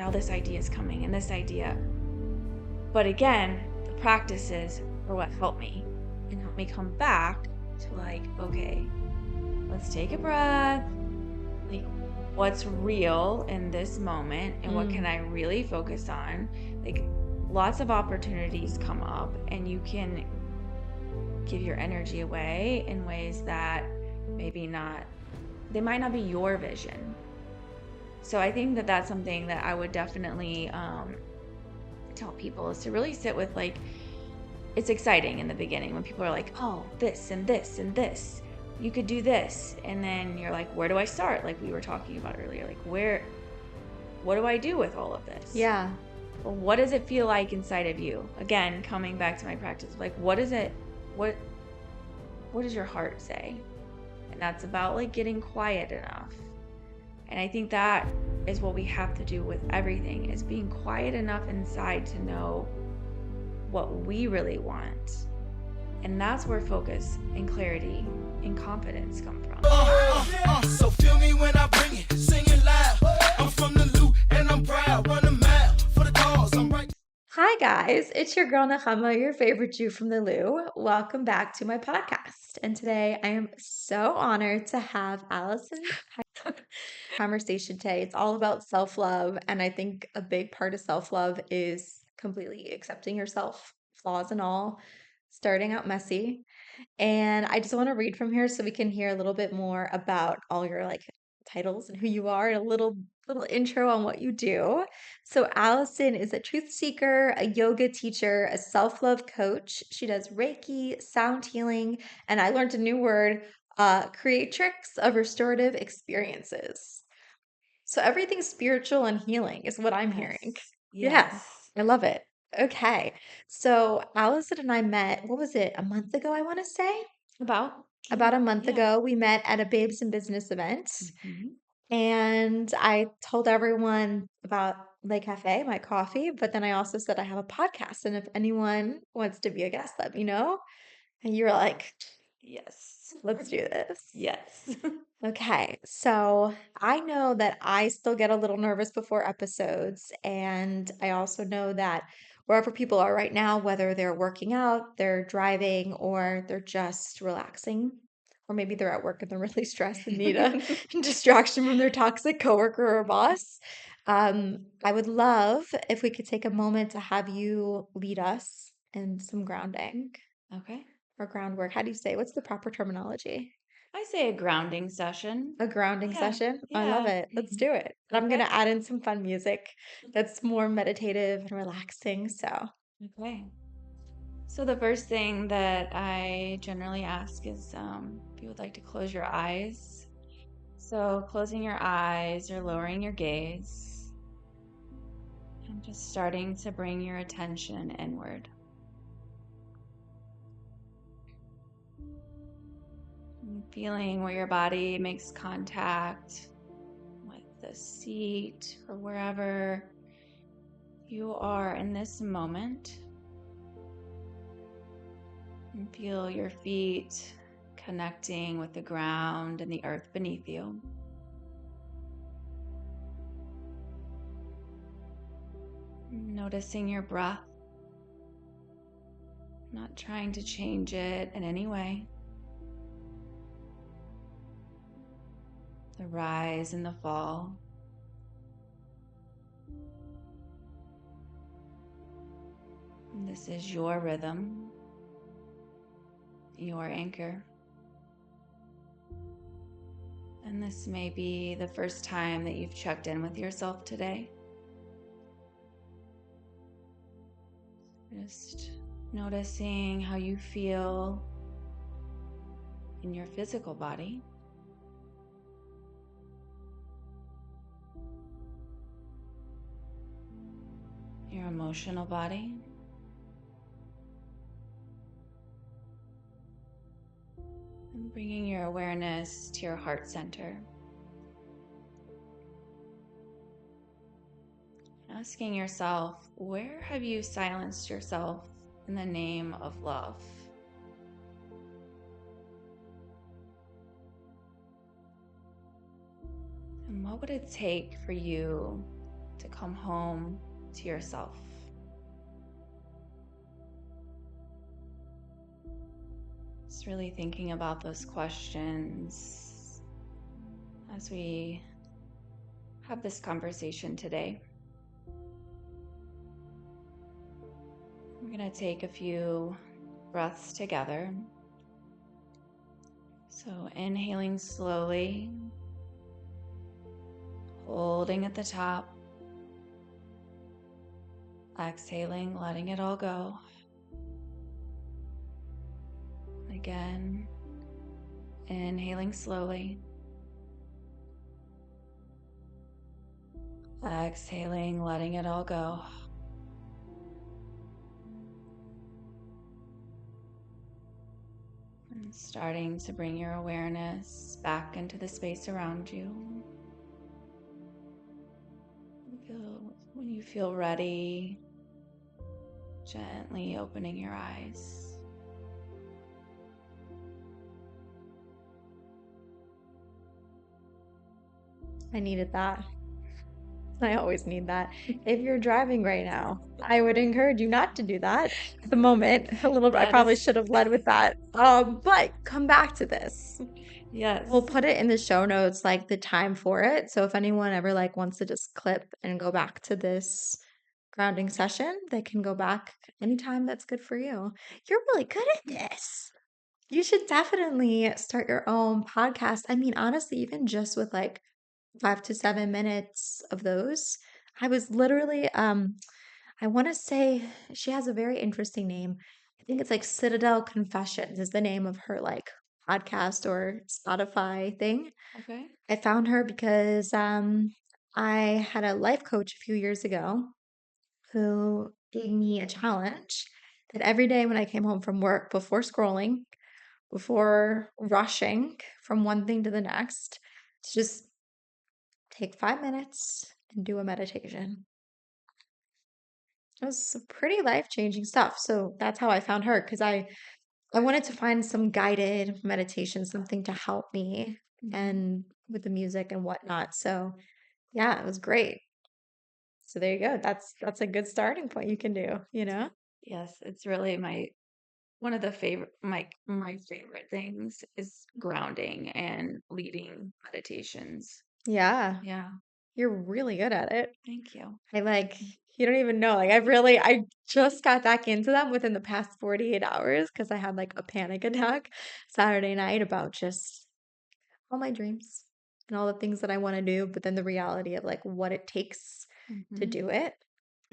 now this idea is coming and this idea. But again, the practices are what help me and help me come back to like, okay, let's take a breath. Like, what's real in this moment and what can I really focus on? Like, lots of opportunities come up and you can give your energy away in ways that maybe not, they might not be your vision. So I think that that's something that I would definitely tell people, is to really sit with, like, it's exciting in the beginning when people are like, oh, this and this and this, you could do this. And then you're like, where do I start? Like we were talking about earlier, like what do I do with all of this? Yeah. Well, what does it feel like inside of you? Again, coming back to my practice, like, what does your heart say? And that's about like getting quiet enough. And I think that is what we have to do with everything, is being quiet enough inside to know what we really want. And that's where focus and clarity and confidence come from. So feel me when I bring it, sing it loud. I'm from the loop and I'm proud, run a mile for the cause, I'm right. Hi guys, it's your girl Nechama, your favorite Jew from the Lou. Welcome back to my podcast. And today I am so honored to have Allison conversation today. It's all about self-love, and I think a big part of self-love is completely accepting yourself, flaws and all, starting out messy. And I just want to read from here so we can hear a little bit more about all your like titles and who you are, and a little intro on what you do. So Allison is a truth seeker, a yoga teacher, a self-love coach. She does Reiki, sound healing, and I learned a new word, creatrix of restorative experiences. So everything spiritual and healing is what I'm hearing. Yeah, Yes. I love it. Okay. So Allison and I met, what was it, a month ago, I want to say? About About a month yeah. ago, we met at a Babes in Business event. And I told everyone about Le Café, my coffee, but then I also said I have a podcast. And if anyone wants to be a guest, let me know. And you were like, Yes. let's do this. Yes. Okay, so I know that I still get a little nervous before episodes, and I also know that wherever people are right now, whether they're working out, they're driving, or they're just relaxing, or maybe they're at work and they're really stressed and need a distraction from their toxic coworker or boss, I would love if we could take a moment to have you lead us in some grounding Okay. or groundwork. How do you say? What's the proper terminology? I say a grounding session. A grounding Yeah. session? I love Yeah. it. Let's do it. And I'm Okay. gonna add in some fun music that's more meditative and relaxing. So, Okay. So the first thing that I generally ask is if you would like to close your eyes. So closing your eyes or lowering your gaze and just starting to bring your attention inward. And feeling where your body makes contact with the seat or wherever you are in this moment. And feel your feet connecting with the ground and the earth beneath you. Noticing your breath, not trying to change it in any way. The rise and the fall. And this is your rhythm, your anchor. And this may be the first time that you've checked in with yourself today. Just noticing how you feel in your physical body. Your emotional body. And bringing your awareness to your heart center. Asking yourself, where have you silenced yourself in the name of love? And what would it take for you to come home to yourself. Just really thinking about those questions as we have this conversation today. We're going to take a few breaths together. So inhaling slowly, holding at the top, exhaling, letting it all go. Again, inhaling slowly, exhaling, letting it all go. And starting to bring your awareness back into the space around you. When you feel ready, gently opening your eyes. I needed that. I always need that. If you're driving right now, I would encourage you not to do that at the moment. I probably should have led with that. But come back to this. Yes. We'll put it in the show notes, like the time for it. So if anyone ever like wants to just clip and go back to this grounding session, they can go back anytime that's good for you. You're really good at this. You should definitely start your own podcast. I mean, honestly, even just with like 5 to 7 minutes of those. I was literally, I want to say she has a very interesting name. I think it's like Citadel Confessions is the name of her like podcast or Spotify thing. Okay. I found her because I had a life coach a few years ago who gave me a challenge that every day when I came home from work, before scrolling, before rushing from one thing to the next, to just take 5 minutes and do a meditation. It was pretty life-changing stuff. So that's how I found her because I wanted to find some guided meditation, something to help me and with the music and whatnot. So yeah, it was great. So there you go. That's a good starting point you can do, you know? Yes, it's really one of the my favorite things is grounding and leading meditations. Yeah, Yeah, you're really good at it. thank you. You don't even know. I just got back into them within the past 48 hours because I had like a panic attack Saturday night about just all my dreams and all the things that I want to do, but then the reality of like what it takes to do it.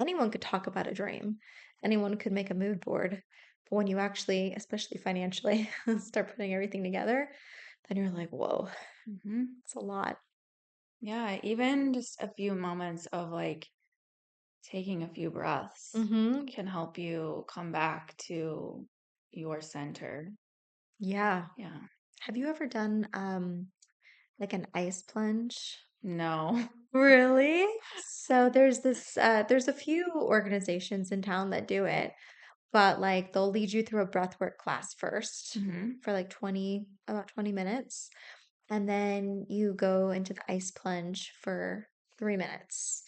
Anyone could talk about a dream, anyone could make a mood board. But when you actually, especially financially, start putting everything together, then you're like, whoa, it's a lot. Yeah, even just a few moments of like taking a few breaths Mm-hmm. can help you come back to your center. Yeah. Yeah. Have you ever done like an ice plunge? No. Really? So there's a few organizations in town that do it, but like they'll lead you through a breathwork class first for like about 20 minutes, and then you go into the ice plunge for 3 minutes,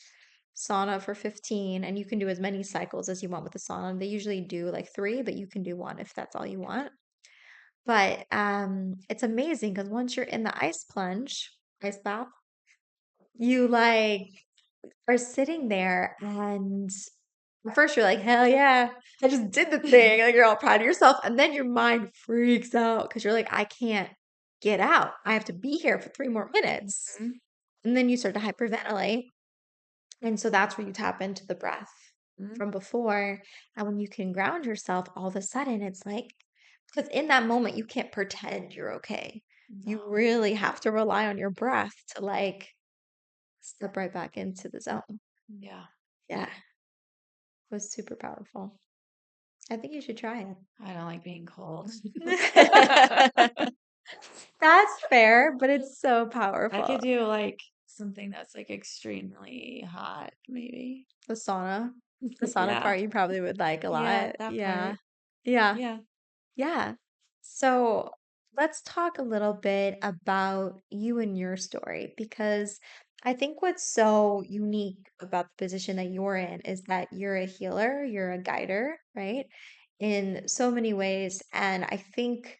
sauna for 15, and you can do as many cycles as you want with the sauna. They usually do like three, but you can do one if that's all you want. But it's amazing because once you're in the ice plunge, ice bath, you like are sitting there and at first you're like, hell yeah, I just did the thing. Like you're all proud of yourself. And then your mind freaks out because you're like, I can't get out. I have to be here for 3 more minutes. And then you start to hyperventilate. And so that's where you tap into the breath from before. And when you can ground yourself, all of a sudden it's like, because in that moment, you can't pretend you're okay. You really have to rely on your breath to like step right back into the zone. Yeah. Yeah. It was super powerful. I think you should try it. I don't like being cold. That's fair, but it's so I powerful. could do like something that's like extremely hot, maybe. The sauna. The sauna Yeah. part you probably would like a lot. Yeah, that Yeah. part. Yeah. Yeah. Yeah. So let's talk a little bit about you and your story because I think what's so unique about the position that you're in is that you're a healer, you're a guider, right? In so many ways. And I think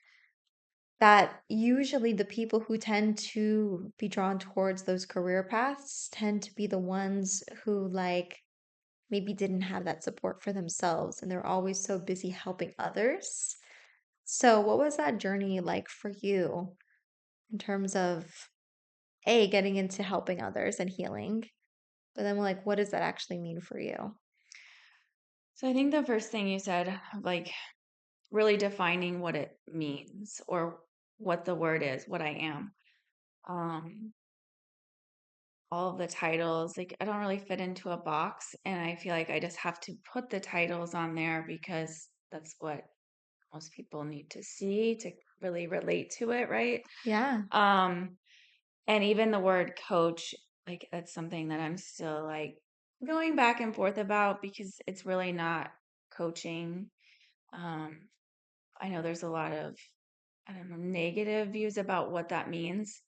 that usually the people who tend to be drawn towards those career paths tend to be the ones who like maybe didn't have that support for themselves and they're always so busy helping others. So, what was that journey like for you in terms of A, getting into helping others and healing? But then, like, what does that actually mean for you? So I think the first thing you said, like really defining what it means or what the word is, what I am. Um, all of the titles, like I don't really fit into a box, and I feel like I just have to put the titles on there because that's what most people need to see to really relate to it, right? Yeah. Um, and even the word coach, like that's something that I'm still like going back and forth about because it's really not coaching. Um, I know there's a lot of, I don't know, negative views about what that means.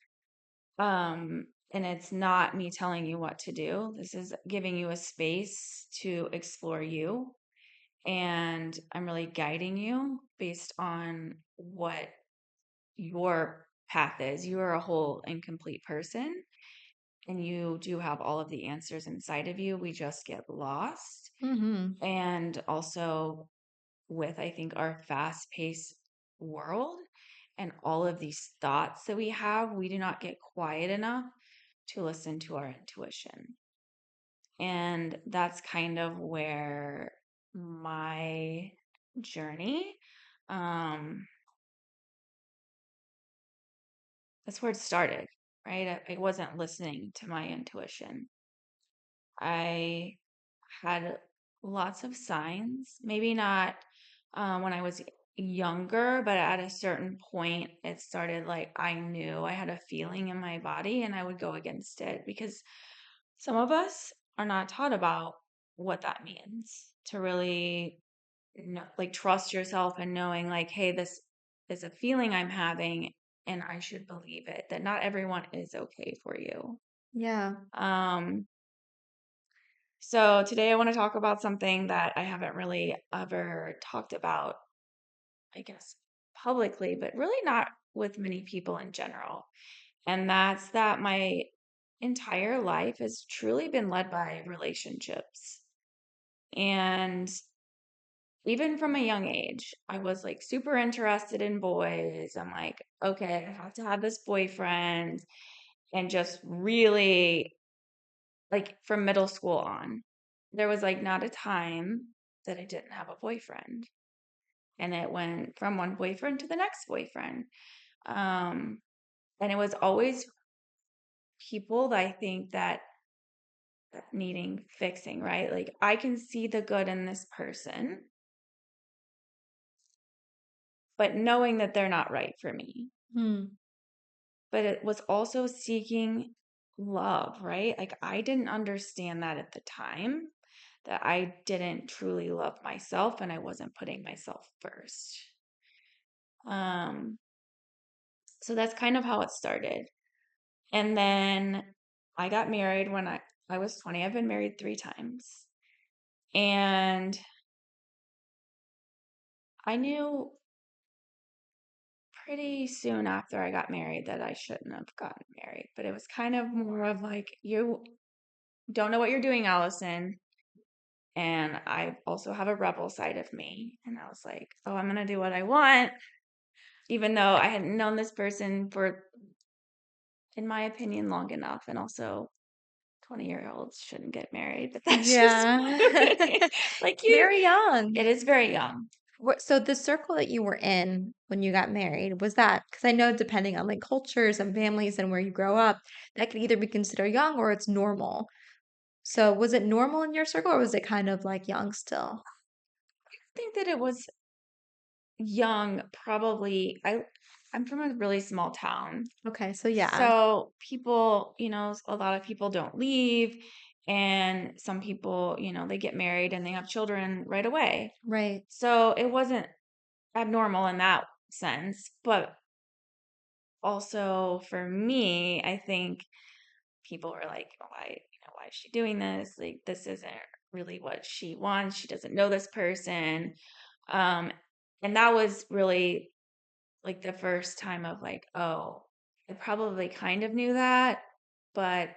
And it's not me telling you what to do. This is giving you a space to explore you. And I'm really guiding you based on what your path is. You are a whole and complete person, and you do have all of the answers inside of you. We just get lost. Mm-hmm. And also, with I think our fast paced world and all of these thoughts that we have, we do not get quiet enough to listen to our intuition. And that's kind of where my journey, um, that's where it started, right? I wasn't listening to my intuition. I had lots of signs, maybe not when I was younger, but at a certain point, it started like I knew I had a feeling in my body and I would go against it because some of us are not taught about what that means to really like trust yourself and knowing like, hey, this is a feeling I'm having and I should believe it, that not everyone is okay for you. Yeah. Um, so today I want to talk about something that I haven't really ever talked about, I guess, publicly, but really not with many people in general. And that's that my entire life has truly been led by relationships. And even from a young age, I was like super interested in boys. I'm like, okay, I have to have this boyfriend. And just really, like from middle school on, there was like not a time that I didn't have a boyfriend. And it went from one boyfriend to the next boyfriend. Um, and it was always people that I think that needing fixing, right? Like I can see the good in this person, but knowing that they're not right for me. Hmm. But it was also seeking love, right? Like I didn't understand that at the time, that I didn't truly love myself and I wasn't putting myself first. Um, so that's kind of how it started. And then I got married when I was 20. I've been married 3 times. And I knew pretty soon after I got married that I shouldn't have gotten married. But it was kind of more of like, you don't know what you're doing, Allison. And I also have a rebel side of me. And I was like, oh, I'm going to do what I want, even though I hadn't known this person for, in my opinion, long enough. And also, 20-year-olds shouldn't get married, but that's just Yeah. my opinion. Like It's you, very young. it is very young. So the circle that you were in when you got married, was that, because I know depending on like cultures and families and where you grow up, that could either be considered young or it's normal. So was it normal in your circle or was it kind of like young still? I think that it was young, probably. I'm from a really small town. Okay, so yeah, So people, a lot of people don't leave, and some people, they get married and they have children right away. right. So it wasn't abnormal in that sense, but also for me, I think people were like, why is she doing this? Like, this isn't really what she wants. She doesn't know this person. Um, and that was really like the first time of like, oh, I probably kind of knew that, but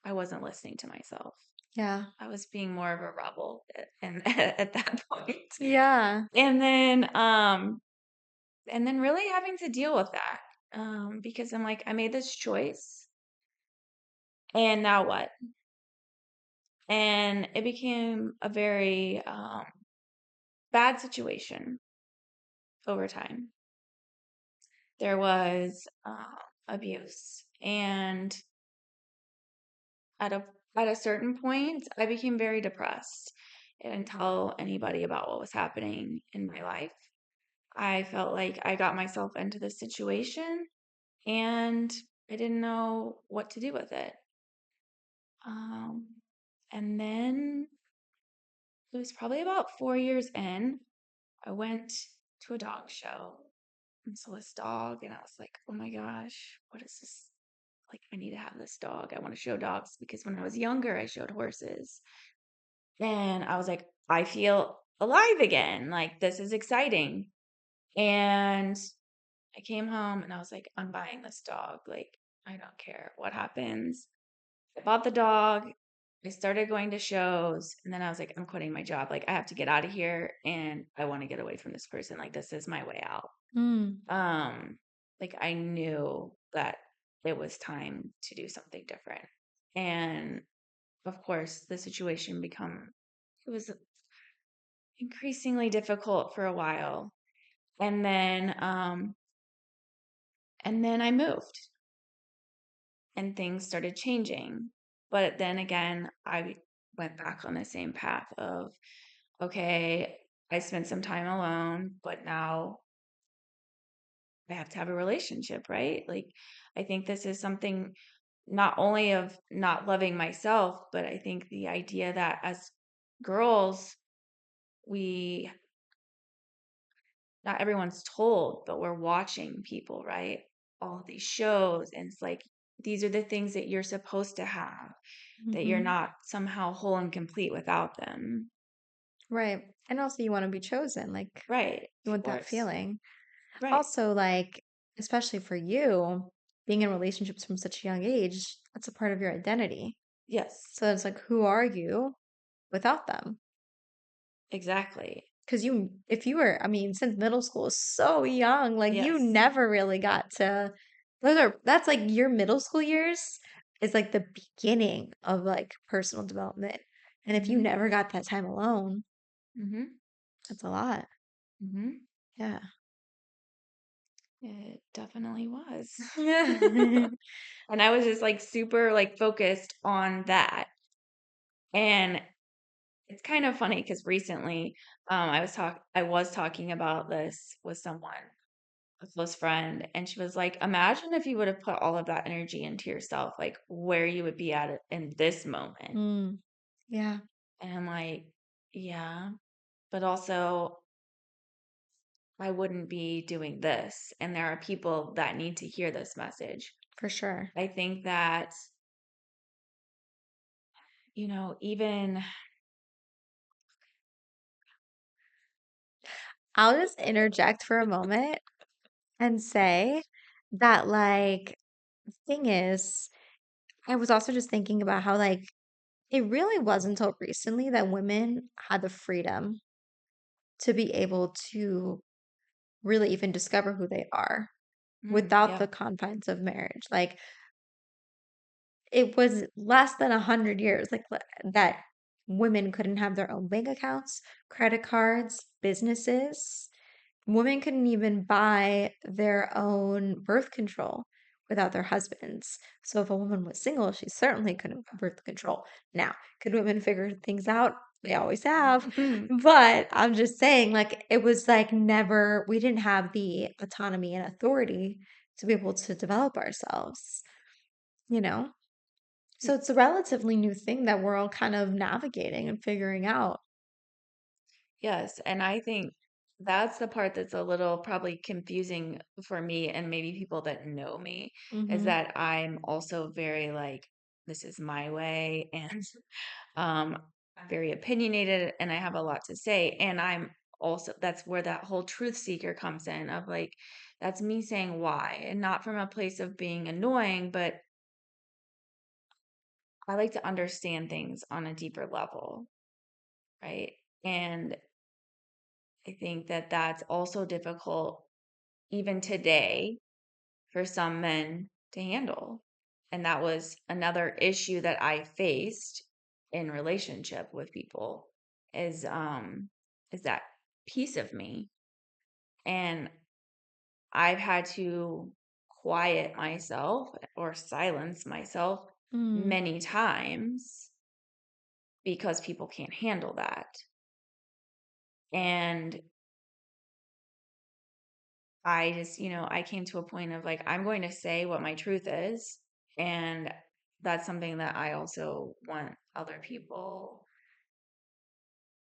I wasn't listening to myself. Yeah. I was being more of a rebel and at that point. Yeah. And then really having to deal with that. Because I'm like, I made this choice and now what? And it became a very bad situation over time. There was abuse, and at a certain point, I became very depressed. I didn't tell anybody about what was happening in my life. I felt like I got myself into this situation, and I didn't know what to do with it. And then it was probably about 4 years in, I went to a dog show and saw this dog, and I was like, oh my gosh, what is this? Like, I need to have this dog. I want to show dogs because when I was younger, I showed horses. And I was like, I feel alive again. Like, this is exciting. And I came home and I was like, I'm buying this dog. Like, I don't care what happens. I bought the dog. I started going to shows, and then I was like, I'm quitting my job. Like, I have to get out of here, and I want to get away from this person. Like, this is my way out. Mm. Like, I knew that it was time to do something different. And of course, the situation it was increasingly difficult for a while. And then I moved and things started changing. But then again, I went back on the same path of, okay, I spent some time alone, but now I have to have a relationship, right? Like, I think this is something not only of not loving myself, but I think the idea that as girls, we, not everyone's told, but we're watching people, right? All of these shows, and it's like, these are the things that you're supposed to have, that you're Mm-hmm. not somehow whole and complete without them. Right. And also you want to be chosen. Like Right. you Of want that course. feeling. Right. Also, like, especially for you, being in relationships from such a young age, that's a part of your identity. Yes. So it's like, who are you without them? Exactly. Because if you were, I mean, since middle school is so young, like you Yes. never really got to, that's like your middle school years is like the beginning of like personal development. And if you Mm-hmm. never got that time alone, Mm-hmm. that's a lot. Mm-hmm. Yeah. It definitely was. Yeah. And I was just like super like focused on that. And it's kind of funny because recently I was talking about this with someone, a close friend, and she was like, imagine if you would have put all of that energy into yourself, like where you would be at it in this moment. Mm, yeah, And I'm like, yeah, but also I wouldn't be doing this. And there are people that need to hear this message. for sure. I think that, even I'll just interject for a moment and say that, like, the thing is, I was also just thinking about how, like, it really wasn't until recently that women had the freedom to be able to really even discover who they are without yeah. the confines of marriage. Like, it was less than 100 years, like, that women couldn't have their own bank accounts, credit cards, businesses. Women couldn't even buy their own birth control without their husbands. So if a woman was single, she certainly couldn't buy birth control. Now, could women figure things out? They always have. But I'm just saying, like, it was like never, we didn't have the autonomy and authority to be able to develop ourselves, you know? So it's a relatively new thing that we're all kind of navigating and figuring out. Yes, and I think that's the part that's a little probably confusing for me and maybe people that know me, is Mm-hmm. that I'm also very like, this is my way, and I'm very opinionated and I have a lot to say. And I'm also, that's where that whole truth seeker comes in, of like, that's me saying why, and not from a place of being annoying, but I like to understand things on a deeper level, right? And I think that that's also difficult even today for some men to handle. And that was another issue that I faced in relationship with people, is that piece of me. And I've had to quiet myself or silence myself Mm. many times because people can't handle that. And I just, I came to a point of like, I'm going to say what my truth is. And that's something that I also want other people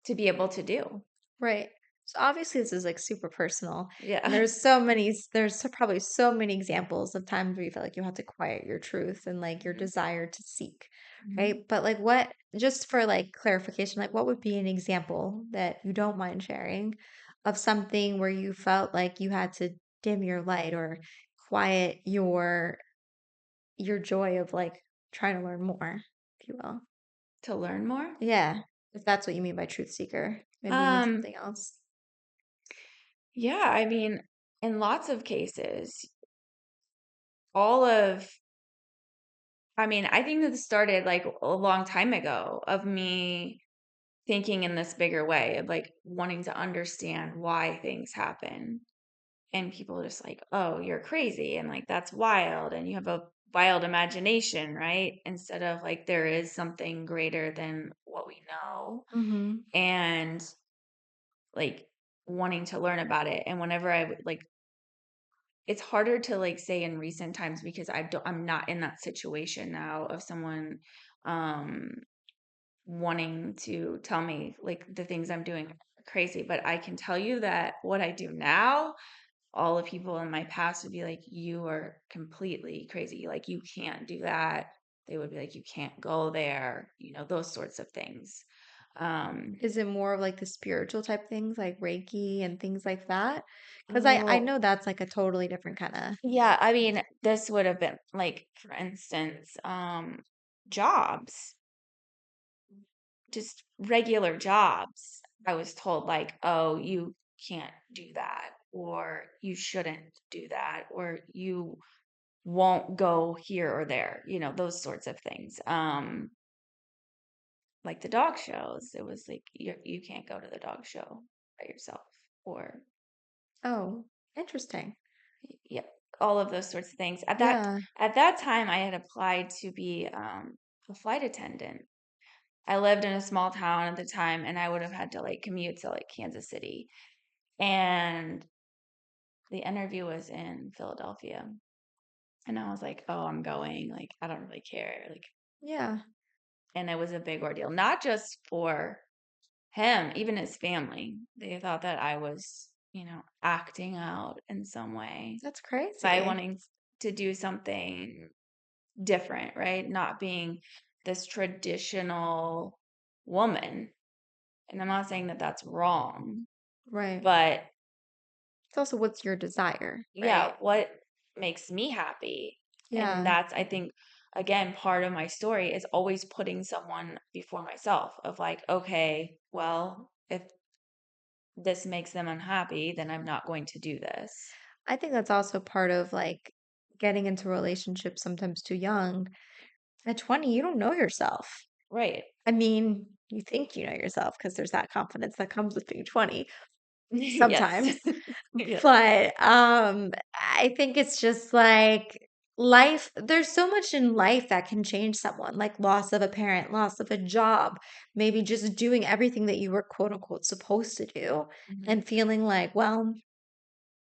to be able to do. Right. So obviously this is like super personal. And Yeah. there's probably so many examples of times where you feel like you have to quiet your truth and like your Mhm. desire to seek, Mhm. right? But like what, just for like clarification, like what would be an example that you don't mind sharing of something where you felt like you had to dim your light or quiet your joy of like trying to learn more, if you will. To learn more. Yeah, if that's what you mean by truth seeker. Maybe you mean Um, something else. yeah, I mean, in lots of cases, all of, I mean, I think that this started like a long time ago of me thinking in this bigger way of like wanting to understand why things happen. And people are just like, oh, you're crazy. And like, that's wild. And you have a wild imagination, right? Instead of like, there is something greater than what we know. Mm-hmm. And like, wanting to learn about it. And whenever I would like, it's harder to like say in recent times because I'm not in that situation now of someone um wanting to tell me like the things I'm doing are crazy. But I can tell you that what I do now, all the people in my past would be like, you are completely crazy. Like, you can't do that. They would be like, you can't go there, those sorts of things. Um, Is it more of like the spiritual type things like Reiki and things like that? Because I oh, know that's like a totally different kind of. yeah. I mean, this would have been like, for instance, jobs, just regular jobs. I was told, like, oh, you can't do that, or you shouldn't do that, or you won't go here or there, those sorts of things. Like the dog shows, it was like you can't go to the dog show by yourself, or Oh, interesting. yeah, all of those sorts of things. Yeah. At that time, I had applied to be a flight attendant. I lived in a small town at the time, and I would have had to like commute to like Kansas City, and the interview was in Philadelphia. And I was like, oh, I'm going. Like, I don't really care. Like, Yeah. and it was a big ordeal, not just for him, even his family. They thought that I was, acting out in some way That's by crazy. wanting to do something different, right? Not being this traditional woman. And I'm not saying that that's wrong, Right. but It's also what's your desire, yeah, right? what makes me happy? And Yeah. that's, I think, again, part of my story is always putting someone before myself of like, okay, well, if this makes them unhappy, then I'm not going to do this. I think that's also part of like getting into relationships sometimes too young. At 20, you don't know yourself. Right. I mean, you think you know yourself because there's that confidence that comes with being 20 Yes. sometimes. Yes. But I think it's just like life, there's so much in life that can change someone, like loss of a parent, loss of a job, maybe just doing everything that you were quote unquote supposed to do Hmm. and feeling like, well,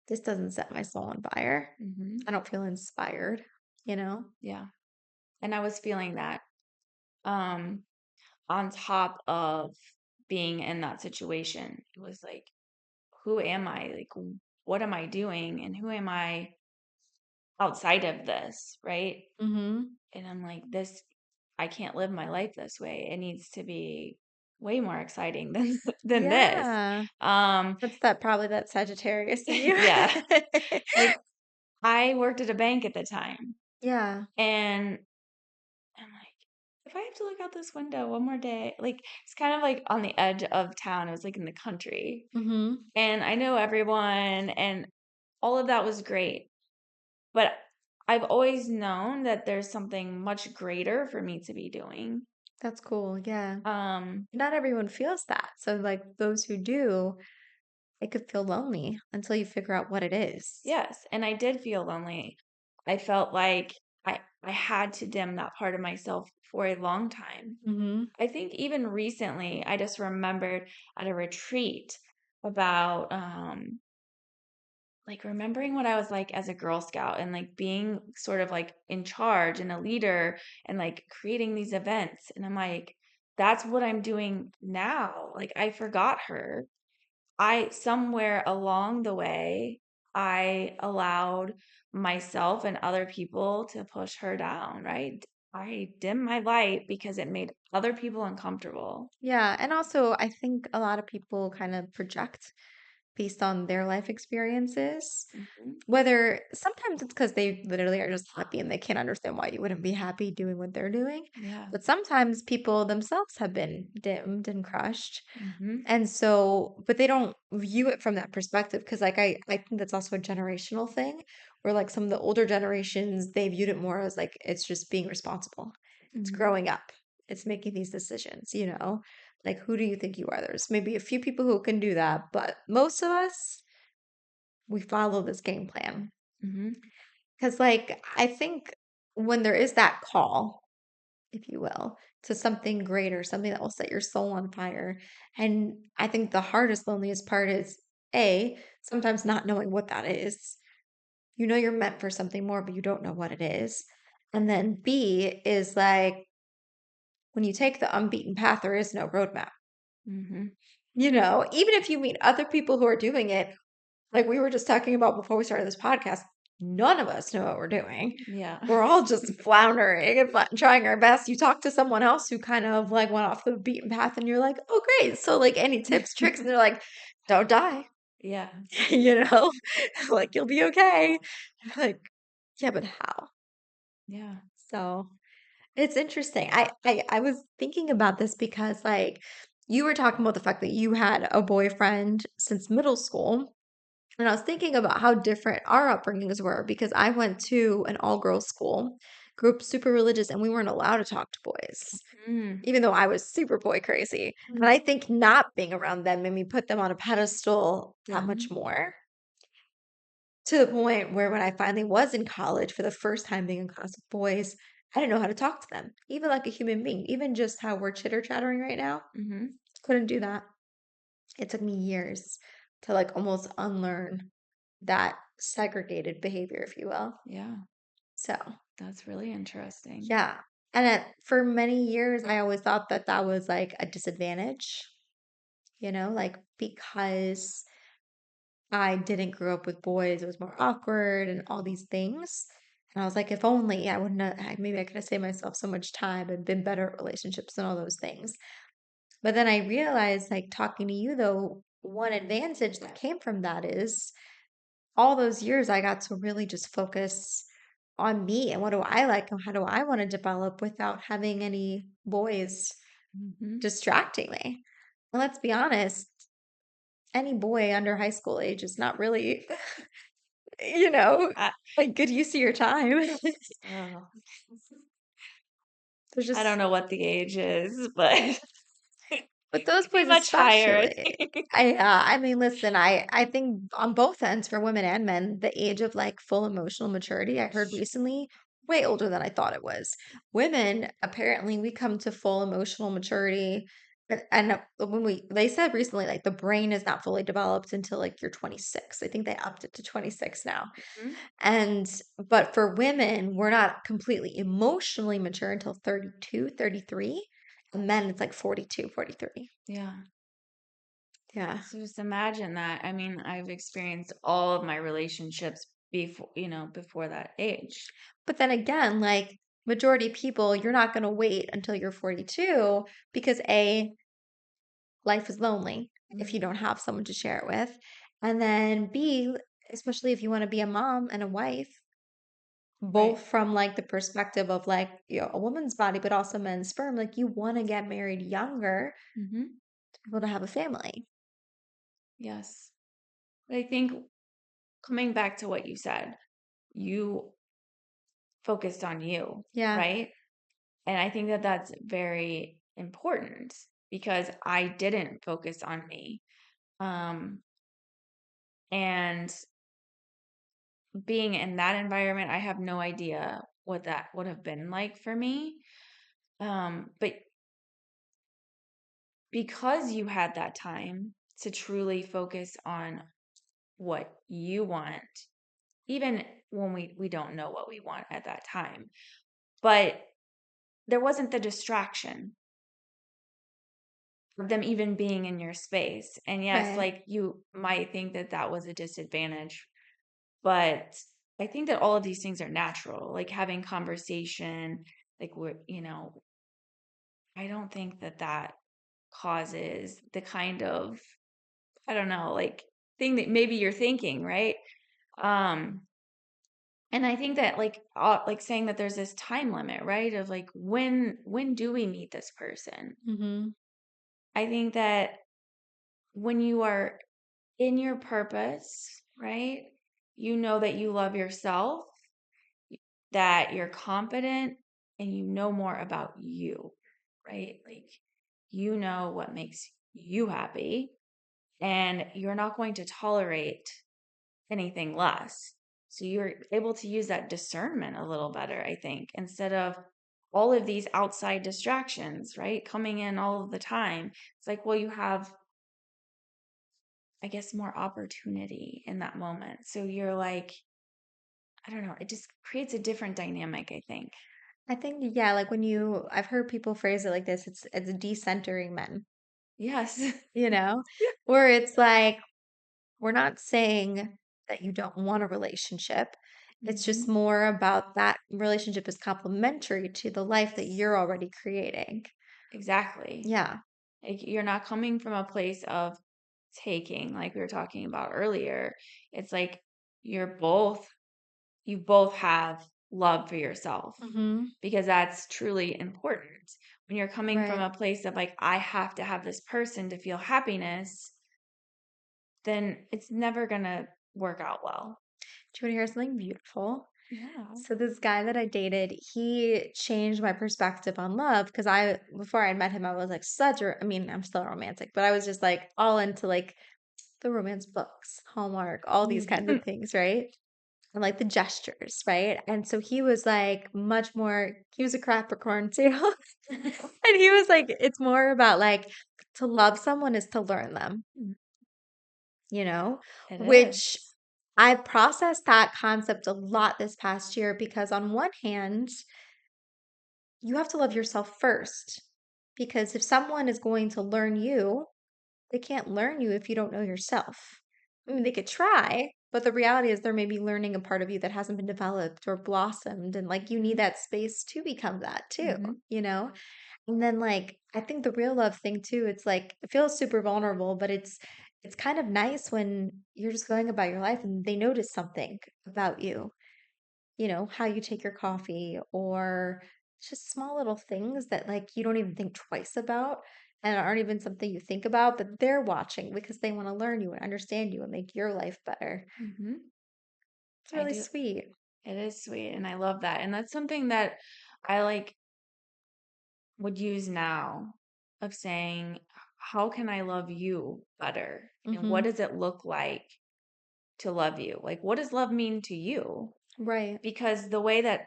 this doesn't set my soul on fire. Hmm. I don't feel inspired, you know? Yeah. And I was feeling that um on top of being in that situation. It was like, who am I? Like, what am I doing? And who am I outside of this? Right. Mm-hmm. And I'm like, I can't live my life this way. It needs to be way more exciting than this. Yeah. Um, That's probably that Sagittarius in you. yeah. Like, I worked at a bank at the time, Yeah. and I'm like, if I have to look out this window one more day, like, it's kind of like on the edge of town. It was like in the country, Mm-hmm. and I know everyone, and all of that was great. But I've always known that there's something much greater for me to be doing. That's cool. Yeah. Um, Not everyone feels that. So, like, those who do, it could feel lonely until you figure out what it is. yes, and I did feel lonely. I felt like I had to dim that part of myself for a long time. Mm-hmm. I think even recently, I just remembered at a retreat about like remembering what I was like as a Girl Scout and like being sort of like in charge and a leader and like creating these events. And I'm like, that's what I'm doing now. Like, I forgot her. Somewhere along the way, I allowed myself and other people to push her down, right? I dimmed my light because it made other people uncomfortable. Yeah. And also, I think a lot of people kind of project based on their life experiences. Hmm. Whether sometimes it's because they literally are just happy and they can't understand why you wouldn't be happy doing what they're doing. Yeah. But sometimes people themselves have been dimmed and crushed. Hmm. And so, but they don't view it from that perspective because, like, I think that's also a generational thing where, like, some of the older generations, they viewed it more as like it's just being responsible, it's Hmm. growing up, it's making these decisions, you know? Like, who do you think you are? There's maybe a few people who can do that, but most of us, we follow this game plan. Hmm. Because, like, I think when there is that call, if you will, to something greater, something that will set your soul on fire. And I think the hardest, loneliest part is A, sometimes not knowing what that is. You know you're meant for something more, but you don't know what it is. And then B is like when you take the unbeaten path, there is no roadmap. Hmm. You know, even if you meet other people who are doing it, like we were just talking about before we started this podcast, none of us know what we're doing. Yeah. We're all just floundering and trying our best. You talk to someone else who kind of like went off the beaten path and you're like, oh, great. So, like, any tips, tricks? And they're like, don't die, Yeah. you know, like, you'll be okay. Like, yeah, but how? Yeah. So, it's interesting. I was thinking about this because, like, you were talking about the fact that you had a boyfriend since middle school. And I was thinking about how different our upbringings were because I went to an all-girls school, grew up super religious, and we weren't allowed to talk to boys, Mm. even though I was super boy crazy. And I think not being around them made me put them on a pedestal that much Hmm. more, to the point where when I finally was in college for the first time being in class with boys, I didn't know how to talk to them, even like a human being, even just how we're chitter-chattering right now. Hmm. Couldn't do that. It took me years to like almost unlearn that segregated behavior, if you will. Yeah. So, That's really interesting. yeah. And for many years, I always thought that that was like a disadvantage, you know, like because I didn't grow up with boys, it was more awkward and all these things. And I was like, if only I wouldn't have, maybe I could have saved myself so much time and been better at relationships and all those things. But then I realized, like, talking to you, though, one advantage that came from that is all those years I got to really just focus on me and what do I like and how do I want to develop without having any boys Hmm. distracting me. And let's be honest, any boy under high school age is not really, you know, I, like good use of your time. oh, There's I don't just know what the age is, but But those could be boys much higher, I especially. think. I mean, listen, I think on both ends for women and men, the age of like full emotional maturity, I heard recently, way older than I thought it was. Women, apparently, we come to full emotional maturity. And when they said recently, like the brain is not fully developed until like you're 26. I think they upped it to 26 now. Mhm. And, but for women, we're not completely emotionally mature until 32, 33. And men, it's like 42, 43. Yeah. Yeah. So just imagine that. I mean, I've experienced all of my relationships before that age. But then again, like majority of people, you're not going to wait until you're 42 because A, life is lonely if you don't have someone to share it with. And then B, especially if you want to be a mom and a wife, Right. both from like the perspective of like, a woman's body, but also men's sperm, like you want to get married younger Mm-hmm. to be able to have a family. Yes. But I think coming back to what you said, you focused on you, Yeah. right? And I think that that's very important because I didn't focus on me. Um, and being in that environment, I have no idea what that would have been like for me. But because you had that time to truly focus on what you want, even when we don't know what we want at that time, but there wasn't the distraction of them even being in your space. And yes, Right. like you might think that that was a disadvantage, but I think that all of these things are natural, like having conversation, like I don't think that that causes the kind of, I don't know, like thing that maybe you're thinking, right? Um, and I think that like saying that there's this time limit, right? Of like when do we meet this person? Mm-hmm. I think that when you are in your purpose, right? You know that you love yourself, that you're confident, and you know more about you, right? Like you know what makes you happy, and you're not going to tolerate anything less. So you're able to use that discernment a little better, I think, instead of all of these outside distractions, right? Coming in all of the time. It's like, well, you have, I guess, more opportunity in that moment. So you're like, I don't know, it just creates a different dynamic, I think. I think, yeah, like I've heard people phrase it like this, it's decentering men, Yes. you know, where it's like, we're not saying that you don't want a relationship. It's just Hmm. more about that relationship is complementary to the life that you're already creating. Exactly. Yeah. Like you're not coming from a place of taking, like we were talking about earlier. It's like you're both, you both have love for yourself Mm-hmm. because that's truly important. When you're coming from Right. a place of like, I have to have this person to feel happiness, then it's never going to work out well. Do you want to hear something beautiful? Yeah. So this guy that I dated, he changed my perspective on love because before I met him, I was like I mean, I'm still romantic, but I was just like all into like the romance books, Hallmark, all these kinds of things, right? And like the gestures, right? And so he was like much more, he was a Capricorn too. And he was like, it's more about like to love someone is to learn them, you know, It which is. I processed that concept a lot this past year because on one hand, you have to love yourself first. Because if someone is going to learn you, they can't learn you if you don't know yourself. I mean, they could try, but the reality is they're maybe learning a part of you that hasn't been developed or blossomed. And like you need that space to become that too, Mm-hmm. you know? And then like I think the real love thing too, it's like it feels super vulnerable, but it's kind of nice when you're just going about your life and they notice something about you, how you take your coffee or just small little things that like you don't even think twice about and aren't even something you think about, but they're watching because they want to learn you and understand you and make your life better. Mm-hmm. It's I really do. sweet. It is sweet. And I love that. And that's something that I like would use now of saying, how can I love you better? And what Mm-hmm. does it look like to love you? Like, what does love mean to you? Right. Because the way that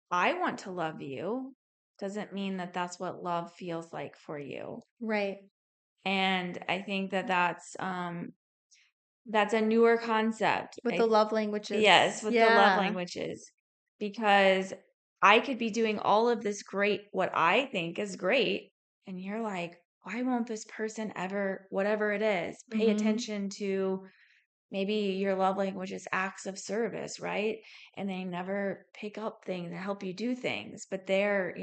I want to love you doesn't mean that that's what love feels like for you. Right. And I think that that's a newer concept. With the love languages. Yes, with the love Yeah. languages, because I could be doing all of this great, what I think is great, and you're like, why won't this person ever, whatever it is, pay Mm-hmm. attention to maybe your love language is acts of service, right? And they never pick up things to help you do things, but they're,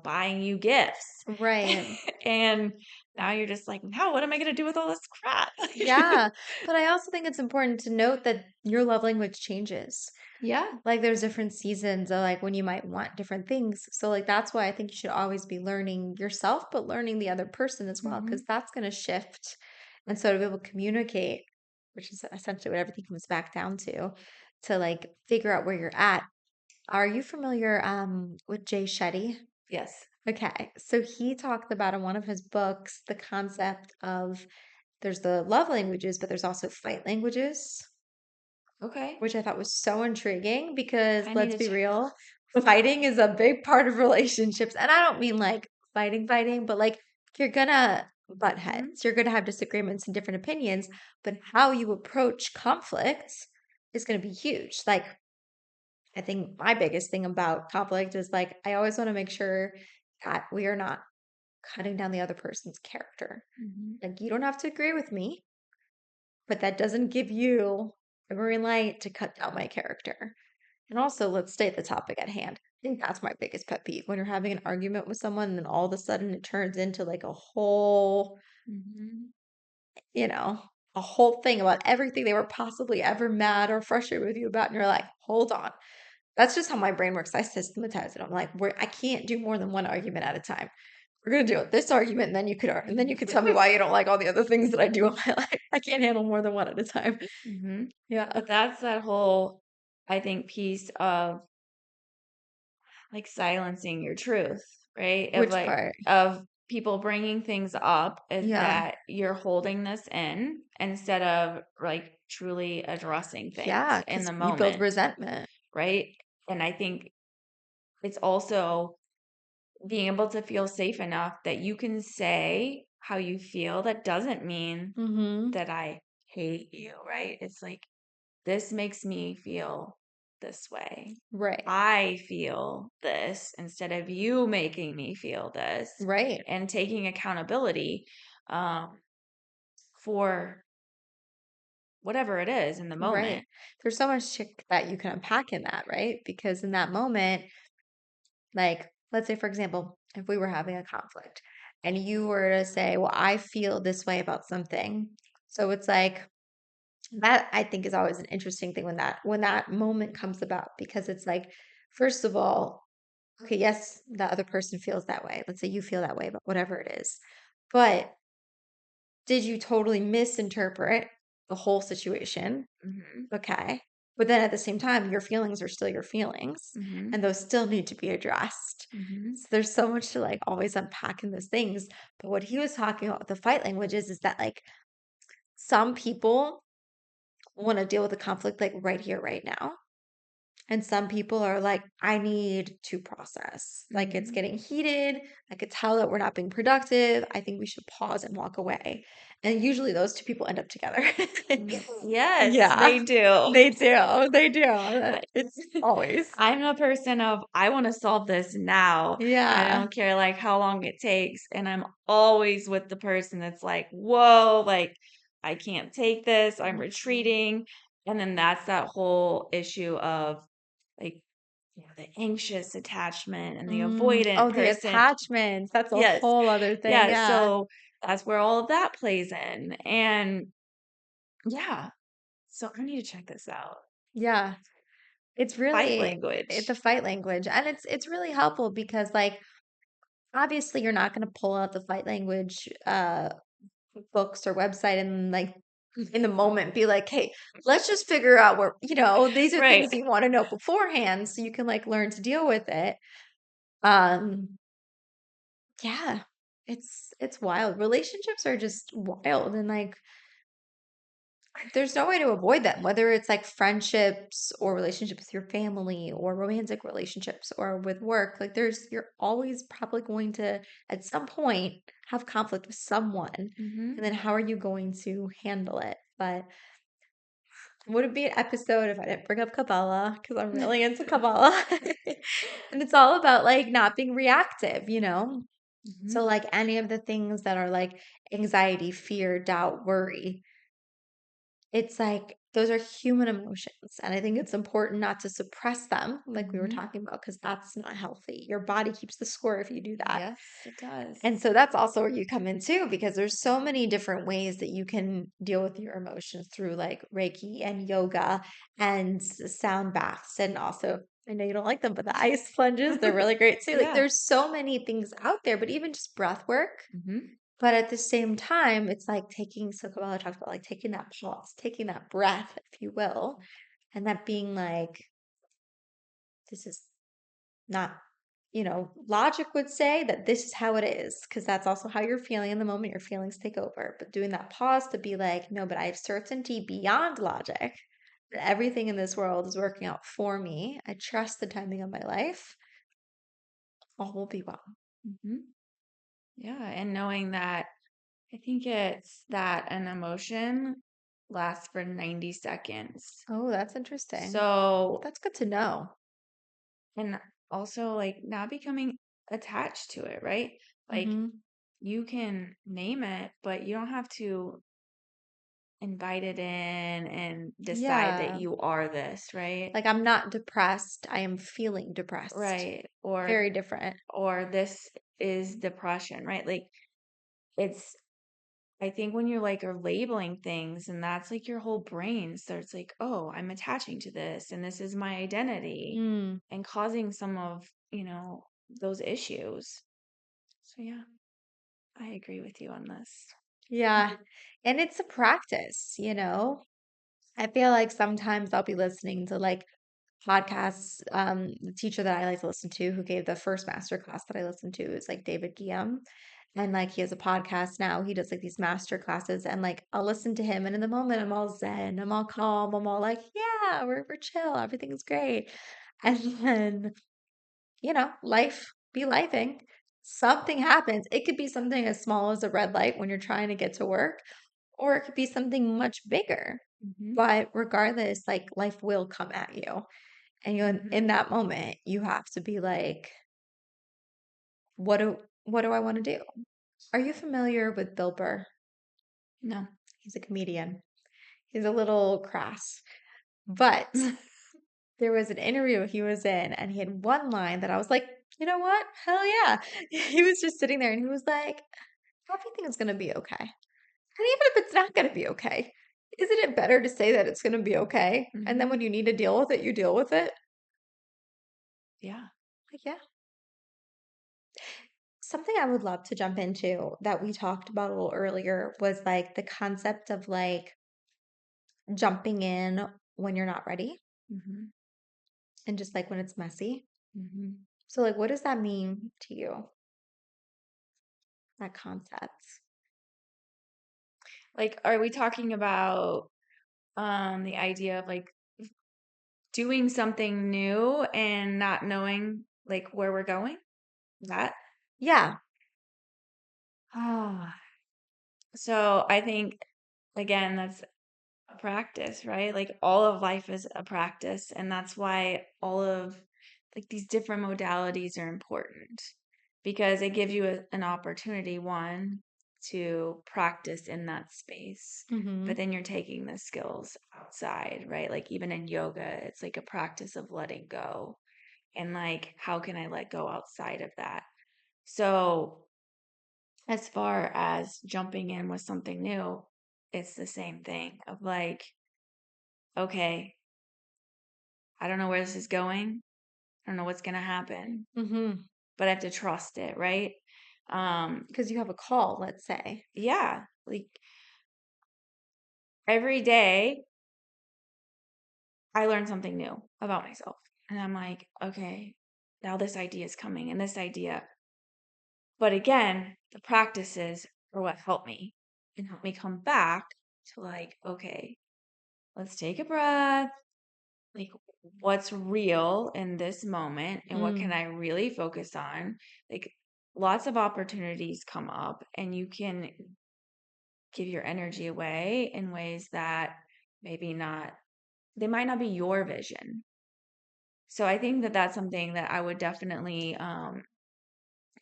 buying you gifts. Right. And now you're just like, now what am I going to do with all this crap? Yeah. But I also think it's important to note that your love language changes. Yeah. Like there's different seasons of like when you might want different things. So like that's why I think you should always be learning yourself, but learning the other person as well, because that's going to shift. And so to be able to communicate, which is essentially what everything comes back down to like figure out where you're at. Are you familiar with Jay Shetty? Yes. Okay, so he talked about in one of his books the concept of there's the love languages, but there's also fight languages, Okay. which I thought was so intriguing because I need let's to be check. real, fighting is a big part of relationships. And I don't mean like fighting, but like you're gonna butt Mhm. heads, you're gonna have disagreements and different opinions, but how you approach conflict is gonna be huge. Like, I think my biggest thing about conflict is like, I always want to make sure that we are not cutting down the other person's character. Mhm. Like, you don't have to agree with me, but that doesn't give you a green light to cut down my character. And also, let's stay at the topic at hand. I think that's my biggest pet peeve when you're having an argument with someone and then all of a sudden it turns into like a whole, Mhm. you know, a whole thing about everything they were possibly ever mad or frustrated with you about. And you're like, hold on. That's just how my brain works. I systematize it. I'm like, I can't do more than one argument at a time. We're gonna do this argument, and then and then you could tell me why you don't like all the other things that I do in my life. I can't handle more than one at a time. Mhm. Yeah. But that's that whole, I think, piece of like silencing your truth, right? Which part? Of people bringing things up is Yeah. that you're holding this in instead of like truly addressing things Yeah, in because the you build moment, resentment. right? And I think it's also being able to feel safe enough that you can say how you feel. That doesn't mean Mm-hmm. that I hate you, right? It's like, this makes me feel this way. Right. I feel this instead of you making me feel this, Right. and taking accountability um, for whatever it is in the Right. moment. There's so much that you can unpack in that, right? Because in that moment, like, let's say, for example, if we were having a conflict and you were to say, well, I feel this way about something. So it's like, that I think is always an interesting thing when that moment comes about because it's like, first of all, okay, yes, the other person feels that way. Let's say you feel that way about whatever it is. But did you totally misinterpret the whole situation? Hmm. Okay. But then at the same time, your feelings are still your feelings Hmm. and those still need to be addressed. Hmm. So there's so much to like always unpack in those things. But what he was talking about with the fight languages is that like some people want to deal with the conflict like right here, right now. And some people are like, I need to process. Like it's Hmm. getting heated. I could tell that we're not being productive. I think we should pause and walk away. And usually those two people end up together. Yes, Yeah, they do. they do. They do. I- It's always. I'm a person of, I want to solve this now. I Yeah. don't care like how long it takes. And I'm always with the person that's like, whoa, like I can't take this. I'm retreating. And then that's that whole issue of like, the anxious attachment and the avoidant Oh, the person. attachments. That's a Yes. whole other thing. Yeah. Yeah. So that's where all of that plays in. And yeah. So I need to check this out. Yeah. It's Fight really the language. fight language. And it's really helpful because like obviously you're not going to pull out the fight language books or website and like in the moment be like, hey, let's just figure out where, these are Right. things you want to know beforehand so you can like learn to deal with it. Um, yeah, it's wild. Relationships are just wild and like there's no way to avoid them, whether it's like friendships or relationships with your family or romantic relationships or with work. Like you're always probably going to at some point have conflict with someone. Hmm. And then how are you going to handle it? But would it be an episode if I didn't bring up Kabbalah? Because I'm really into Kabbalah. And it's all about like not being reactive, So, like any of the things that are like anxiety, fear, doubt, worry, it's like those are human emotions. And I think it's important not to suppress them, like we were talking about, because that's not healthy. Your body keeps the score if you do that. Yes, it does. And so that's also where you come in too, because there's so many different ways that you can deal with your emotions through like Reiki and yoga and sound baths. And also, I know you don't like them, but the ice plunges, they're really great too. Like Yeah. there's so many things out there, but even just breath work. But at the same time, it's like taking, so Kabbalah talks about like taking that pause, taking that breath, if you will, and that being like, this is not, logic would say that this is how it is, because that's also how you're feeling in the moment. Your feelings take over. But doing that pause to be like, no, but I have certainty beyond logic that everything in this world is working out for me. I trust the timing of my life. All will be well. Yeah. And knowing that, I think it's that an emotion lasts for 90 seconds. Oh, that's interesting. So, That's good to know. and also like not becoming attached to it, right? Like you can name it, but you don't have to invite it in and decide that Yeah. you are this, right? Like I'm not depressed. I am feeling depressed. Right. Very different. Or this is depression, right? Like it's I think when you're like are labeling things and that's like your whole brain starts like, oh, I'm attaching to this and this is my identity Mm. and causing some of, those issues. So yeah, I agree with you on this. Yeah. And it's a practice, I feel like sometimes I'll be listening to like podcasts. The teacher that I like to listen to who gave the first master class that I listened to is like David Guillaume. And like he has a podcast now. He does like these master classes and like I'll listen to him and in the moment I'm all zen, I'm all calm, I'm all like, yeah, we're chill, everything's great. And then, life be lifing. Something happens. It could be something as small as a red light when you're trying to get to work, or it could be something much bigger. But regardless, like life will come at you. And in that moment, you have to be like, what do I want to do? Are you familiar with Bill Burr? No. He's a comedian. He's a little crass. But there was an interview he was in, and he had one line that I was like, you know what? Hell yeah. He was just sitting there and he was like, everything is going to be okay. And even if it's not going to be okay, isn't it better to say that it's going to be okay? And then when you need to deal with it, you deal with it? Yeah. Like, yeah. Something I would love to jump into that we talked about a little earlier was like the concept of like jumping in when you're not ready and just like when it's messy. So, like, what does that mean to you? That concept. Like, are we talking about the idea of like doing something new and not knowing like where we're going? That? Yeah. Ah. So I think again that's a practice, right? Like all of life is a practice, and that's why all of like these different modalities are important because it gives you an opportunity, one, to practice in that space. But then you're taking the skills outside, right? Like even in yoga, it's like a practice of letting go. And like, how can I let go outside of that? So, as far as jumping in with something new, it's the same thing of like, okay, I don't know where this is going. I don't know what's going to happen, but I have to trust it, right? Because you have a call, let's say. Yeah, like every day I learn something new about myself. And I'm like, okay, now this idea is coming and this idea. But again, the practices are what help me and help me come back to like, okay, let's take a breath. Like, what's real in this moment and what can I really focus on? Like, lots of opportunities come up and you can give your energy away in ways that maybe not, they might not be your vision. So I think that that's something that I would definitely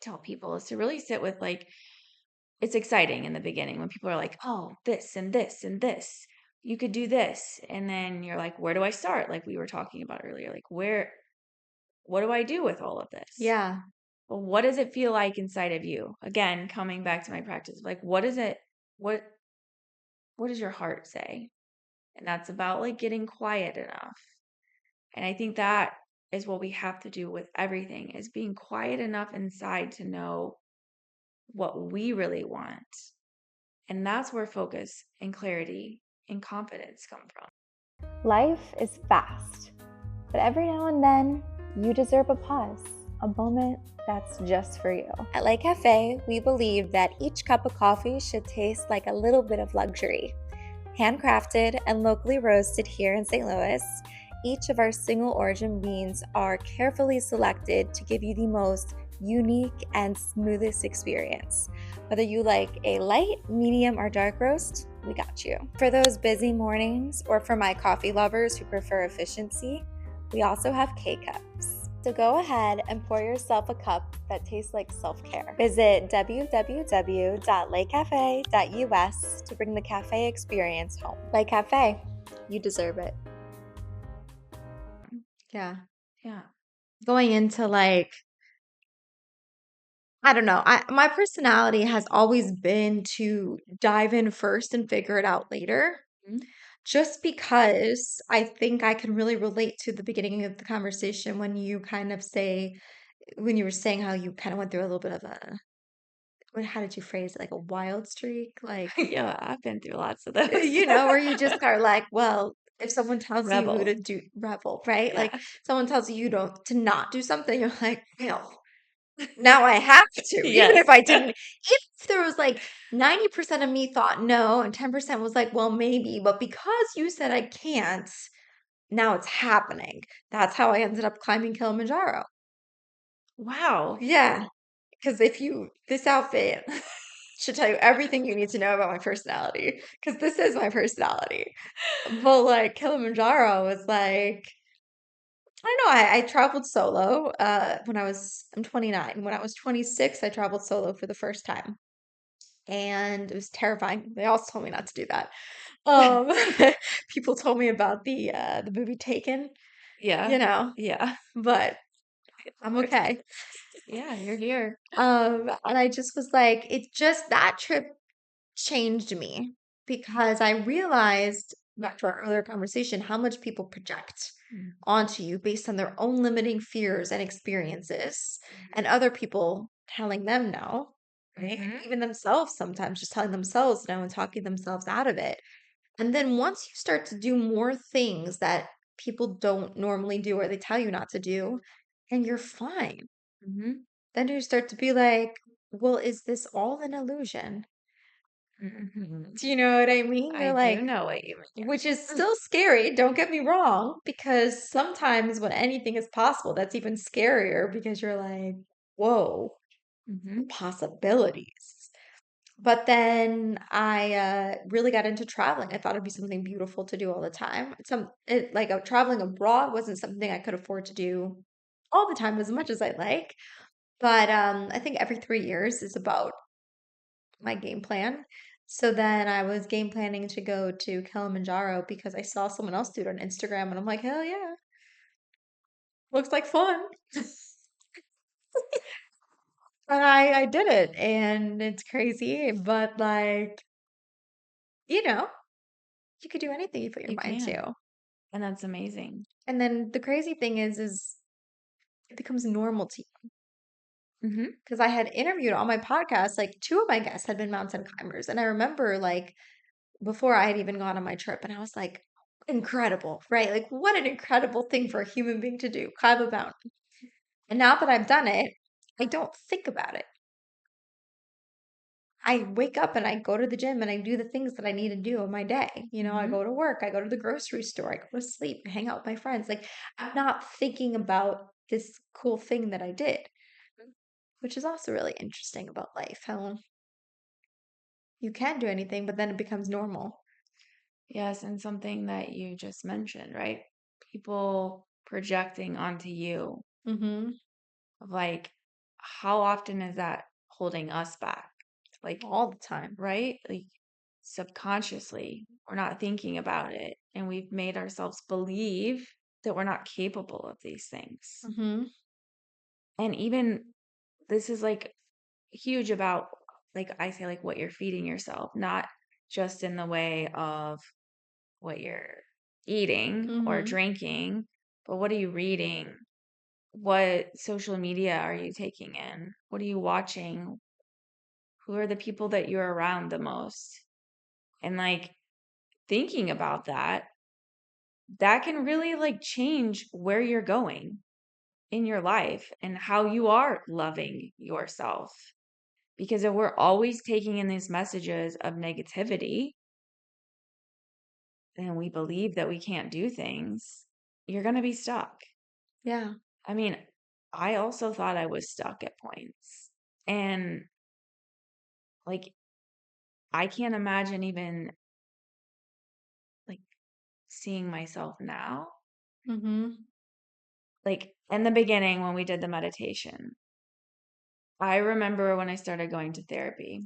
tell people is to really sit with like, it's exciting in the beginning when people are like, oh, this and this and this. You could do this. And then you're like, where do I start? Like we were talking about earlier. Like, what do I do with all of this? Yeah. Well, what does it feel like inside of you? Again, coming back to my practice, like, what is it? What does your heart say? And that's about like getting quiet enough. And I think that is what we have to do with everything is being quiet enough inside to know what we really want. And that's where focus and clarity and confidence come from. Life is fast, but every now and then you deserve a pause, a moment that's just for you. At Le Café, we believe that each cup of coffee should taste like a little bit of luxury. Handcrafted and locally roasted here in St. Louis, each of our single origin beans are carefully selected to give you the most unique and smoothest experience. Whether you like a light, medium, or dark roast, we got you. For those busy mornings, or for my coffee lovers who prefer efficiency, we also have K-Cups. So go ahead and pour yourself a cup that tastes like self-care. Visit www.lecafe.us to bring the cafe experience home. Le Café, you deserve it. Yeah. Yeah. Going into like, I don't know. My personality has always been to dive in first and figure it out later. Mhm. Just because I think I can really relate to the beginning of the conversation when you kind of when you were saying how you kind of went through a little bit of how did you phrase it? Like a wild streak? Like, Yeah, I've been through lots of those. where you just are like, well, if someone tells you who Rebel. to do, rebel, right? Yeah. Like someone tells you to not do something, you're like, well, now I have to, even Yes. if I didn't, if there was like 90% of me thought no and 10% was like, well, maybe, but because you said I can't, now it's happening. That's how I ended up climbing Kilimanjaro. Wow. Yeah, because this outfit should tell you everything you need to know about my personality, because this is my personality. But like Kilimanjaro was like, I don't know. I traveled solo I'm 29. When I was 26, I traveled solo for the first time. And it was terrifying. They also told me not to do that. Um, people told me about the movie Taken, Yeah. Yeah. but I'm okay. Yeah, you're here. And I just was like, that trip changed me because I realized, back to our earlier conversation, how much people project onto you based on their own limiting fears and experiences, and other people telling them no, right? Mhm. Even themselves sometimes just telling themselves no and talking themselves out of it. And then once you start to do more things that people don't normally do or they tell you not to do, and you're fine. Mhm. Then you start to be like, well, is this all an illusion? Mhm. Do you know what I mean? I You're do like, know what you mean. which is still scary, don't get me wrong, because sometimes when anything is possible, that's even scarier because you're like, whoa, Mhm. possibilities. But then I really got into traveling. I thought it'd be something beautiful to do all the time. Traveling abroad wasn't something I could afford to do all the time as much as I like. But I think every 3 years is about my game plan. So then I was game planning to go to Kilimanjaro because I saw someone else do it on Instagram and I'm like, hell yeah, looks like fun. And I did it and it's crazy, but like, you know, you could do anything you put your You mind can. to. And that's amazing. And then the crazy thing is it becomes normal to you. Mhm. Because I had interviewed on my podcast, like two of my guests had been mountain climbers. And I remember like before I had even gone on my trip, and I was like, incredible, right? Like, what an incredible thing for a human being to do, climb a mountain. And now that I've done it, I don't think about it. I wake up and I go to the gym and I do the things that I need to do in my day. I Mhm. go to work, I go to the grocery store, I go to sleep, I hang out with my friends. Like, I'm not thinking about this cool thing that I did, which is also really interesting about life, how you can do anything, but then it becomes normal. Yes, and something that you just mentioned, right? People projecting onto you Mm-hmm. of like how often is that holding us back? Like, All the time. right? Like, subconsciously, we're not thinking about it. And we've made ourselves believe that we're not capable of these things. Mm-hmm. And even this is like huge about, like, I say, like, what you're feeding yourself, not just in the way of what you're eating or Mm-hmm. drinking, but what are you reading? What social media are you taking in? What are you watching? Who are the people that you're around the most? And like thinking about that can really like change where you're going in your life and how you are loving yourself. Because if we're always taking in these messages of negativity and we believe that we can't do things, you're going to be stuck. Yeah. I mean, I also thought I was stuck at points. And like, I can't imagine even like seeing myself now. Mm-hmm. Like in the beginning when we did the meditation, I remember when I started going to therapy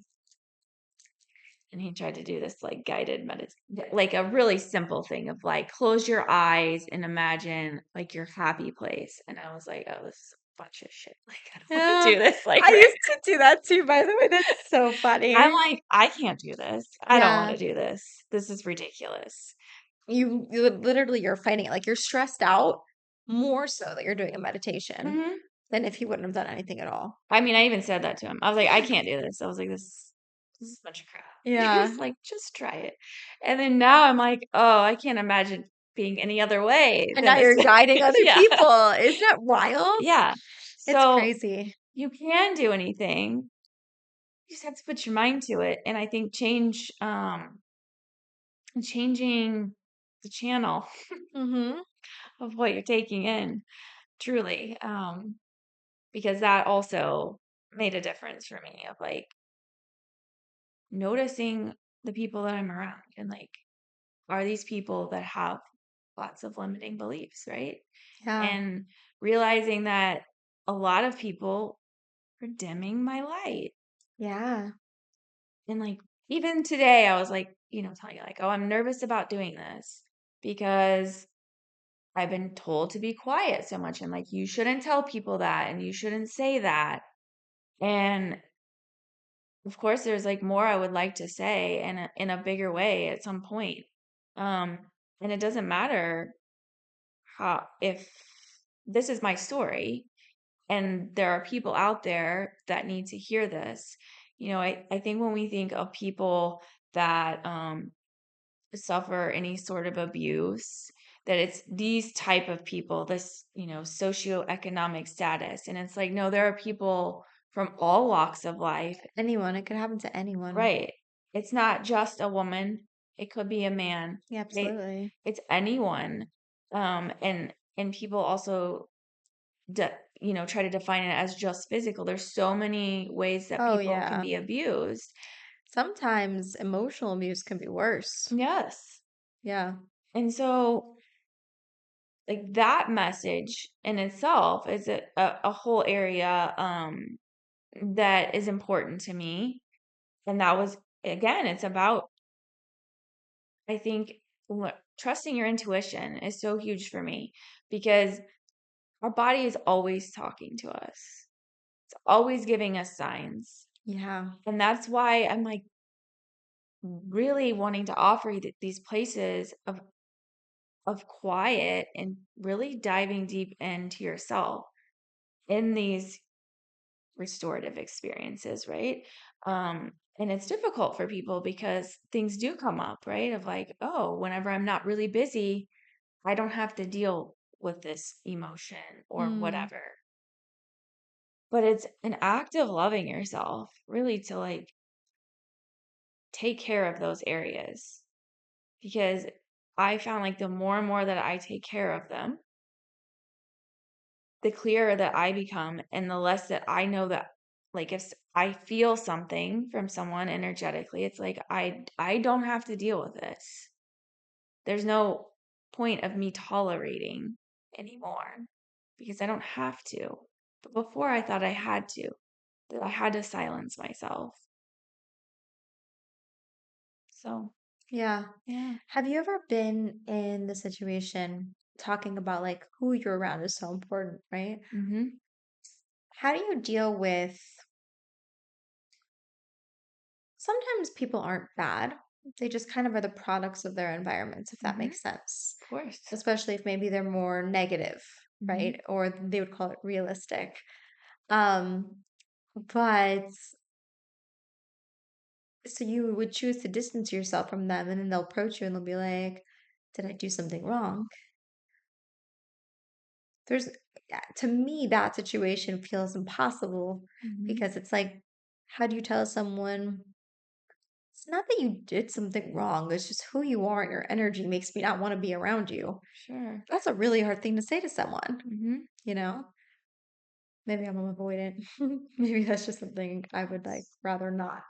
and he tried to do this like guided meditation, like a really simple thing of like close your eyes and imagine like your happy place. And I was like, oh, this is a bunch of shit. Like, I don't want to Yeah. do this. Like, I used to do that too, by the way. That's so I'm funny. like, I can't do this. I don't want Yeah. to do this. This is ridiculous. You literally, you're fighting it. Like you're stressed out more so that you're doing a meditation Hmm. than if you wouldn't have done anything at all. I mean, I even said that to him. I was like, I can't do this. I was like, this is a bunch of crap. He Yeah. was like, just try it. And then now I'm like, oh, I can't imagine being any other way And than now this. you're guiding other Yeah. people. Isn't that wild? Yeah. It's So crazy. you can do anything. You just have to put your mind to it. And I think changing the channel Mm-hmm. of what you're taking in, truly. Because that also made a difference for me of like noticing the people that I'm around and like, are these people that have lots of limiting beliefs, right? Yeah. And realizing that a lot of people are dimming my light. Yeah. And like, even today, I was like, telling you, like, oh, I'm nervous about doing this because I've been told to be quiet so much. And like, you shouldn't tell people that and you shouldn't say that. And of course, there's like more I would like to say in a bigger way at some point. Um, and it doesn't matter how if this is my story and there are people out there that need to hear this. I think when we think of people that suffer any sort of abuse, that it's these type of people, this, socioeconomic status. And it's like, no, there are people from all walks of life. Anyone. It could happen to anyone. Right. It's not just a woman. It could be a man. Yeah, It, absolutely. it's anyone. And people also try to define it as just physical. There's so many ways that Oh, people can yeah. be abused. Sometimes emotional abuse can be worse. Yes. Yeah. And so like that message in itself is a whole area that is important to me. And that was again, it's about I think trusting your intuition is so huge for me because our body is always talking to us. It's always giving us signs. Yeah. And that's why I'm like really wanting to offer you these places of quiet and really diving deep into yourself in these restorative experiences, right? And it's difficult for people because things do come up, right? Of like, oh, whenever I'm not really busy, I don't have to deal with this emotion or Mm. whatever. But it's an act of loving yourself, really, to like take care of those areas. Because I found like the more and more that I take care of them, the clearer that I become and the less that I know that like if I feel something from someone energetically, it's like I don't have to deal with this. There's no point of me tolerating anymore because I don't have to. But before I thought I had to, that I had to silence myself. So, Yeah. yeah. Have you ever been in the situation talking about like who you're around is so important, right? Mm-hmm. How do you deal with sometimes people aren't bad. They just kind of are the products of their environments, if that Mm-hmm. makes sense. Of course. Especially if maybe they're more negative, Mm-hmm. right? Or they would call it realistic. Um, but so you would choose to distance yourself from them and then they'll approach you and they'll be like, did I do something wrong? There's, to me, that situation feels impossible Mm-hmm. because it's like, how do you tell someone it's not that you did something wrong, it's just who you are and your energy makes me not want to be around you. Sure. That's a really hard thing to say to someone, Mm-hmm. you know? Maybe I'm avoidant. Maybe that's just something I would like rather not.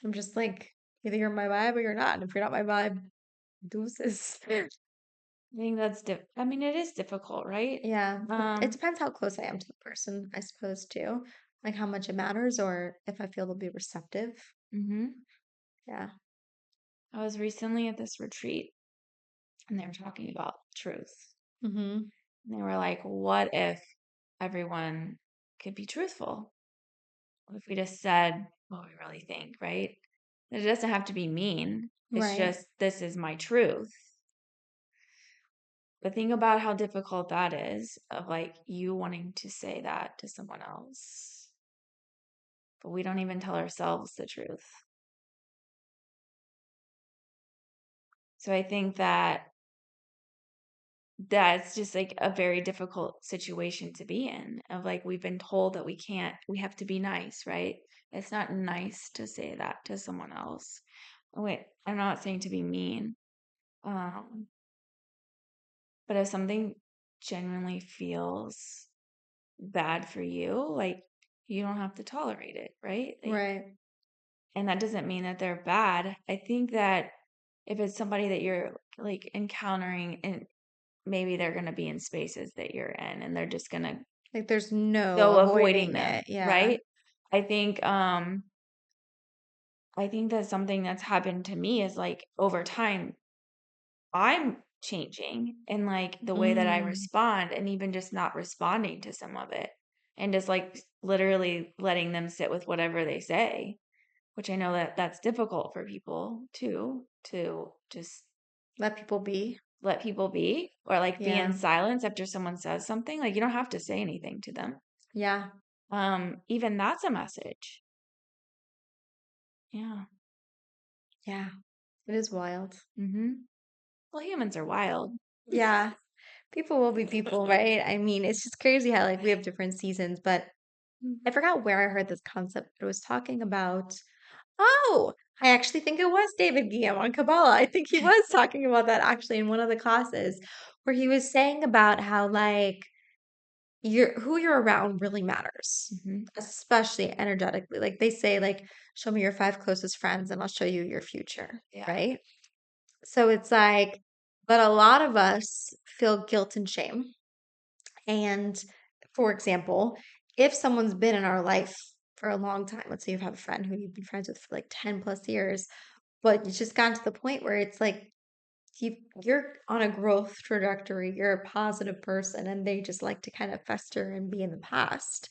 I'm just like, either you're my vibe or you're not. And if you're not my vibe, deuces. I think that's I mean, it is difficult, right? Yeah, it depends how close I am to the person, I suppose, too. Like how much it matters or if I feel they'll be receptive. Mm-hmm. Yeah. I was recently at this retreat and they were talking about truth. Mm-hmm. And they were like, what if everyone could be truthful? What if we just said what we really think, right? It doesn't have to be mean. It's Right. just, this is my truth. But think about how difficult that is of like you wanting to say that to someone else. But we don't even tell ourselves the truth. So I think that that's just like a very difficult situation to be in of like we've been told that we have to be nice, right? It's not nice to say that to someone else. Wait, I'm not saying to be mean. Um, but if something genuinely feels bad for you, like you don't have to tolerate it, right? Like, Right. and that doesn't mean that they're bad. I think that if it's somebody that you're like encountering and maybe they're going to be in spaces that you're in and they're just going to Like there's no go avoiding avoiding them, it. Yeah. right? I think I think that something that's happened to me is like over time I'm changing in like the way that I Mm. respond and even just not responding to some of it and just like literally letting them sit with whatever they say, which I know that that's difficult for people too, to just Let people be. let people be or like be in Yeah. silence after someone says something. Like you don't have to say anything to them. Yeah. Even that's a message. Yeah. Yeah. It is wild. Mm-hmm. Well, humans are wild. Yeah. People will be people, right? I mean, it's just crazy how like we have different seasons, but I forgot where I heard this concept, but it was talking about, oh, I actually think it was David Guillaume on Kabbalah. I think he was talking about that actually in one of the classes where he was saying about how like who you're around really matters, Mm-hmm. especially energetically. Like they say, like, show me your five closest friends and I'll show you your future, Yeah. right? So it's like, but a lot of us feel guilt and shame. And for example, if someone's been in our life for a long time, let's say you have a friend who you've been friends with for like 10 plus years, but it's just gotten to the point where it's like you're on a growth trajectory, you're a positive person, and they just like to kind of fester and be in the past,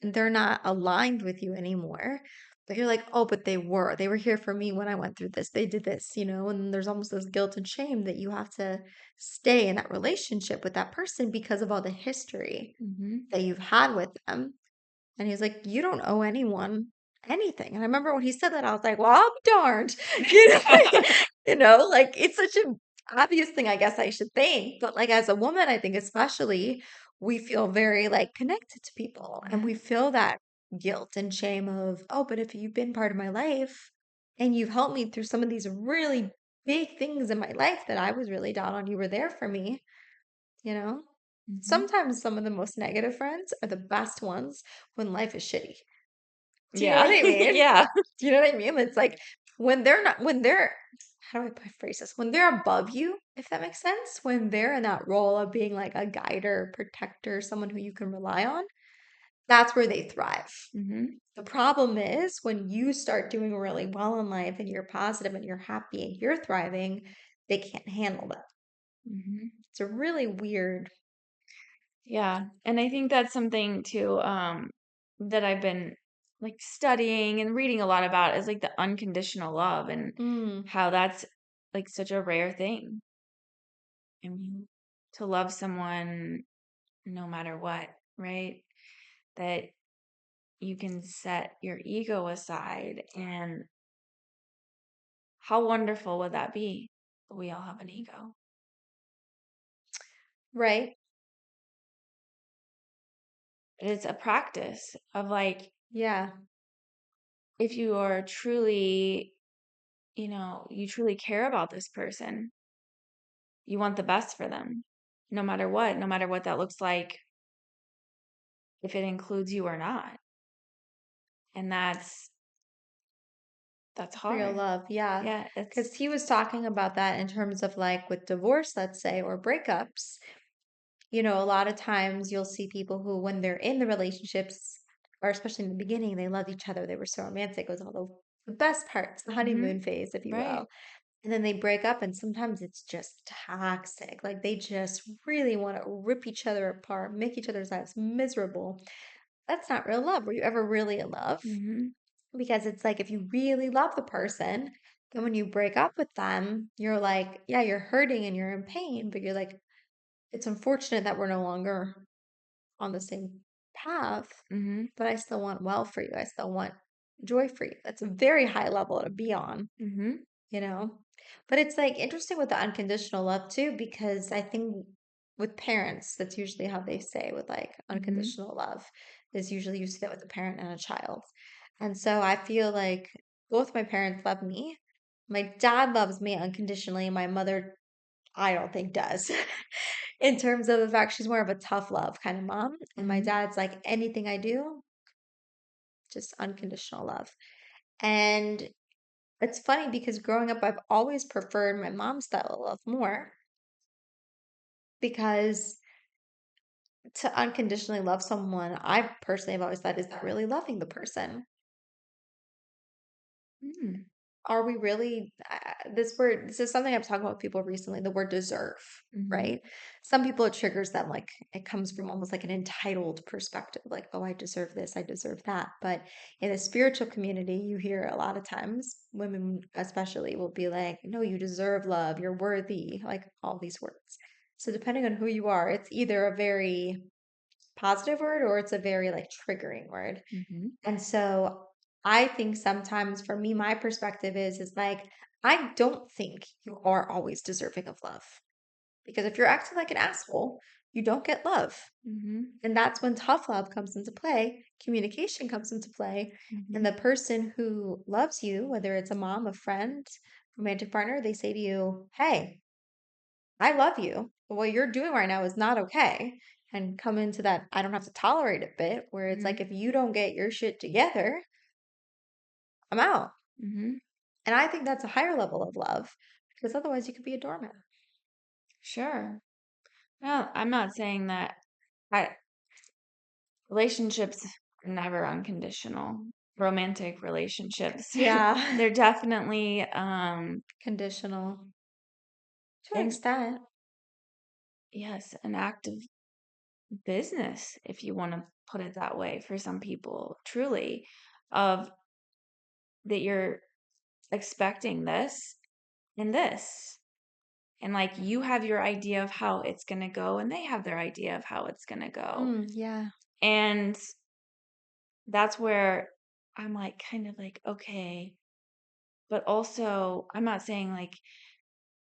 and they're not aligned with you anymore. But you're like, oh, but they were here for me when I went through this, they did this, and there's almost this guilt and shame that you have to stay in that relationship with that person because of all the history Mm-hmm. that you've had with them. And he's like, you don't owe anyone anything. And I remember when he said that, I was like, well, I'm darned. You know, like it's such an obvious thing, I guess I should think. But like as a woman, I think especially, we feel very like connected to people and we feel that guilt and shame of, oh, but if you've been part of my life and you've helped me through some of these really big things in my life that I was really down on, you were there for me, you know? Mm-hmm. Sometimes some of the most negative friends are the best ones when life is shitty. Do you know Yeah. what I mean? Yeah. Do you know what I mean? It's like when they're, how do I phrase this? When they're above you, if that makes sense, when they're in that role of being like a guide or protector, someone who you can rely on, That's where they thrive. Mm-hmm. The problem is when you start doing really well in life and you're positive and you're happy and you're thriving, they can't handle that. Mm-hmm. It's a really weird. Yeah. And I think that's something too, that I've been like studying and reading a lot about is like the unconditional love and Mm, how that's like such a rare thing. I mean, to love someone no matter what, right? That you can set your ego aside. And how wonderful would that be? We all have an ego. right? But it's a practice of like, Yeah. if you are truly, you truly care about this person, you want the best for them, no matter what that looks like, if it includes you or not. And that's Real hard. love. Yeah. Yeah, Because he was talking about that in terms of like with divorce, let's say, or breakups. A lot of times you'll see people who, when they're in the relationships, or especially in the beginning, they loved each other. They were so romantic. It was all the best parts, the mm-hmm, honeymoon phase, if you right. will. And then they break up, and sometimes it's just toxic. Like they just really want to rip each other apart, make each other's lives miserable. That's not real love. Were you ever really in love? Mm-hmm, Because it's like if you really love the person, then when you break up with them, you're like, yeah, you're hurting and you're in pain, but you're like, it's unfortunate that we're no longer on the same path, mm-hmm, but I still want well for you. I still want joy for you. That's a very high level to be on, mm-hmm, you know? But it's like interesting with the unconditional love too, because I think with parents, that's usually how they say with like mm-hmm, unconditional love, is usually you see that with a parent and a child. And so I feel like both my parents love me. My dad loves me unconditionally. My mother, I don't think does. In terms of the fact she's more of a tough love kind of mom. And my mm-hmm, dad's like, anything I do, just unconditional love. And it's funny because growing up, I've always preferred my mom's style of love more because to unconditionally love someone, I personally have always thought, is that really loving the person? mm-hmm, Are we really this word, this is something I've talked about with people recently, the word deserve, mm-hmm, right? Some people it triggers them like it comes from almost like an entitled perspective, like, oh, I deserve this, I deserve that. But in the spiritual community, you hear a lot of times women especially will be like, no, you deserve love, you're worthy, like all these words. So depending on who you are, it's either a very positive word or it's a very like triggering word. mm-hmm, And so I think sometimes for me, my perspective is like, I don't think you are always deserving of love. Because if you're acting like an asshole, you don't get love. mm-hmm, And that's when tough love comes into play, communication comes into play. And mm-hmm, the person who loves you, whether it's a mom, a friend, romantic partner, they say to you, hey, I love you, but what you're doing right now is not okay. And come into that, I don't have to tolerate it bit where it's mm-hmm, like, if you don't get your shit together, I'm out. mm-hmm. And I think that's a higher level of love because otherwise you could be a doormat. Sure. No, I'm not saying that. I Relationships are never unconditional. Romantic relationships, Yeah. they're definitely Conditional to an and extent. yes, an act of business, if you want to put it that way, for some people, truly, of that you're expecting this and this. And like you have your idea of how it's going to go, and they have their idea of how it's going to go. Yeah. And that's where I'm like, kind of like, okay. But also, I'm not saying like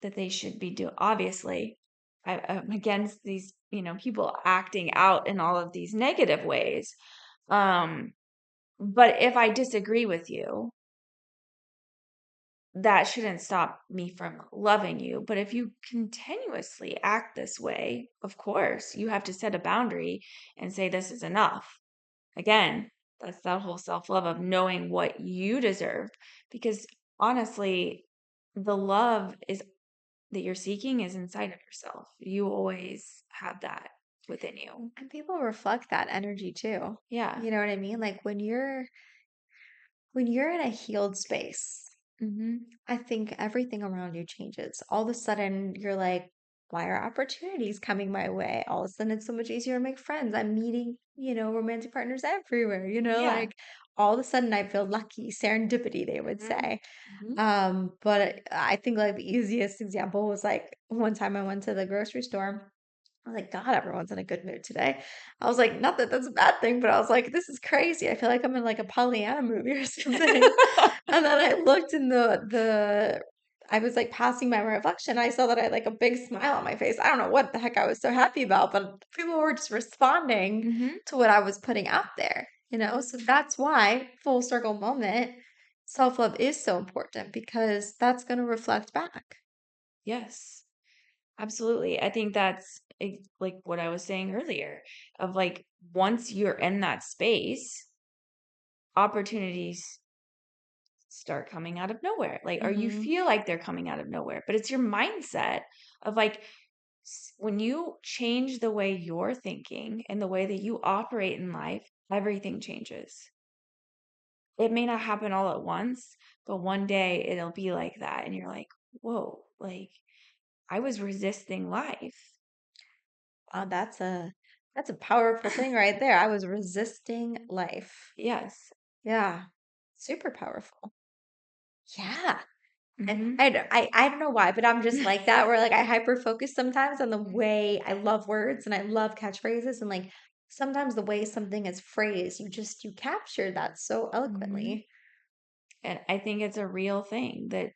that they should be doing, obviously, I'm against these, people acting out in all of these negative ways. Um, but if I disagree with you, that shouldn't stop me from loving you. But if you continuously act this way, of course, you have to set a boundary and say, this is enough. Again, that's that whole self love of knowing what you deserve. Because honestly, the love is that you're seeking is inside of yourself. You always have that. within you. And people reflect that energy too. Yeah. You know what I mean? Like when you're in a healed space, Mm-hmm. I think everything around you changes. All of a sudden, you're like, why are opportunities coming my way? All of a sudden, it's so much easier to make friends. I'm meeting, romantic partners everywhere, Yeah. like all of a sudden I feel lucky, serendipity, they would Mm-hmm. say. Mm-hmm. But I think like the easiest example was like one time I went to the grocery store. I was like, God, everyone's in a good mood today. I was like, not that that's a bad thing, but I was like, this is crazy. I feel like I'm in like a Pollyanna movie or something. And then I looked in I was like passing by my reflection. I saw that I had like a big smile on my face. I don't know what the heck I was so happy about, but people were just responding Mm-hmm. to what I was putting out there, So that's why, full circle moment, self-love is so important because that's going to reflect back. Yes. Absolutely. I think that's like what I was saying earlier of like once you're in that space, opportunities start coming out of nowhere. Like, or you Hmm. feel like they're coming out of nowhere, but it's your mindset of like when you change the way you're thinking and the way that you operate in life, everything changes. It may not happen all at once, but one day it'll be like that. And you're like, whoa, like I was resisting life. Wow, that's a powerful thing right there. I was resisting life. Yes. Yeah, super powerful. Yeah. And Mm-hmm. I don't know why, but I'm just like that, where like I hyper focus sometimes on the way I love words and I love catchphrases and like sometimes the way something is phrased, you capture that so Mm-hmm. eloquently. And I think it's a real thing that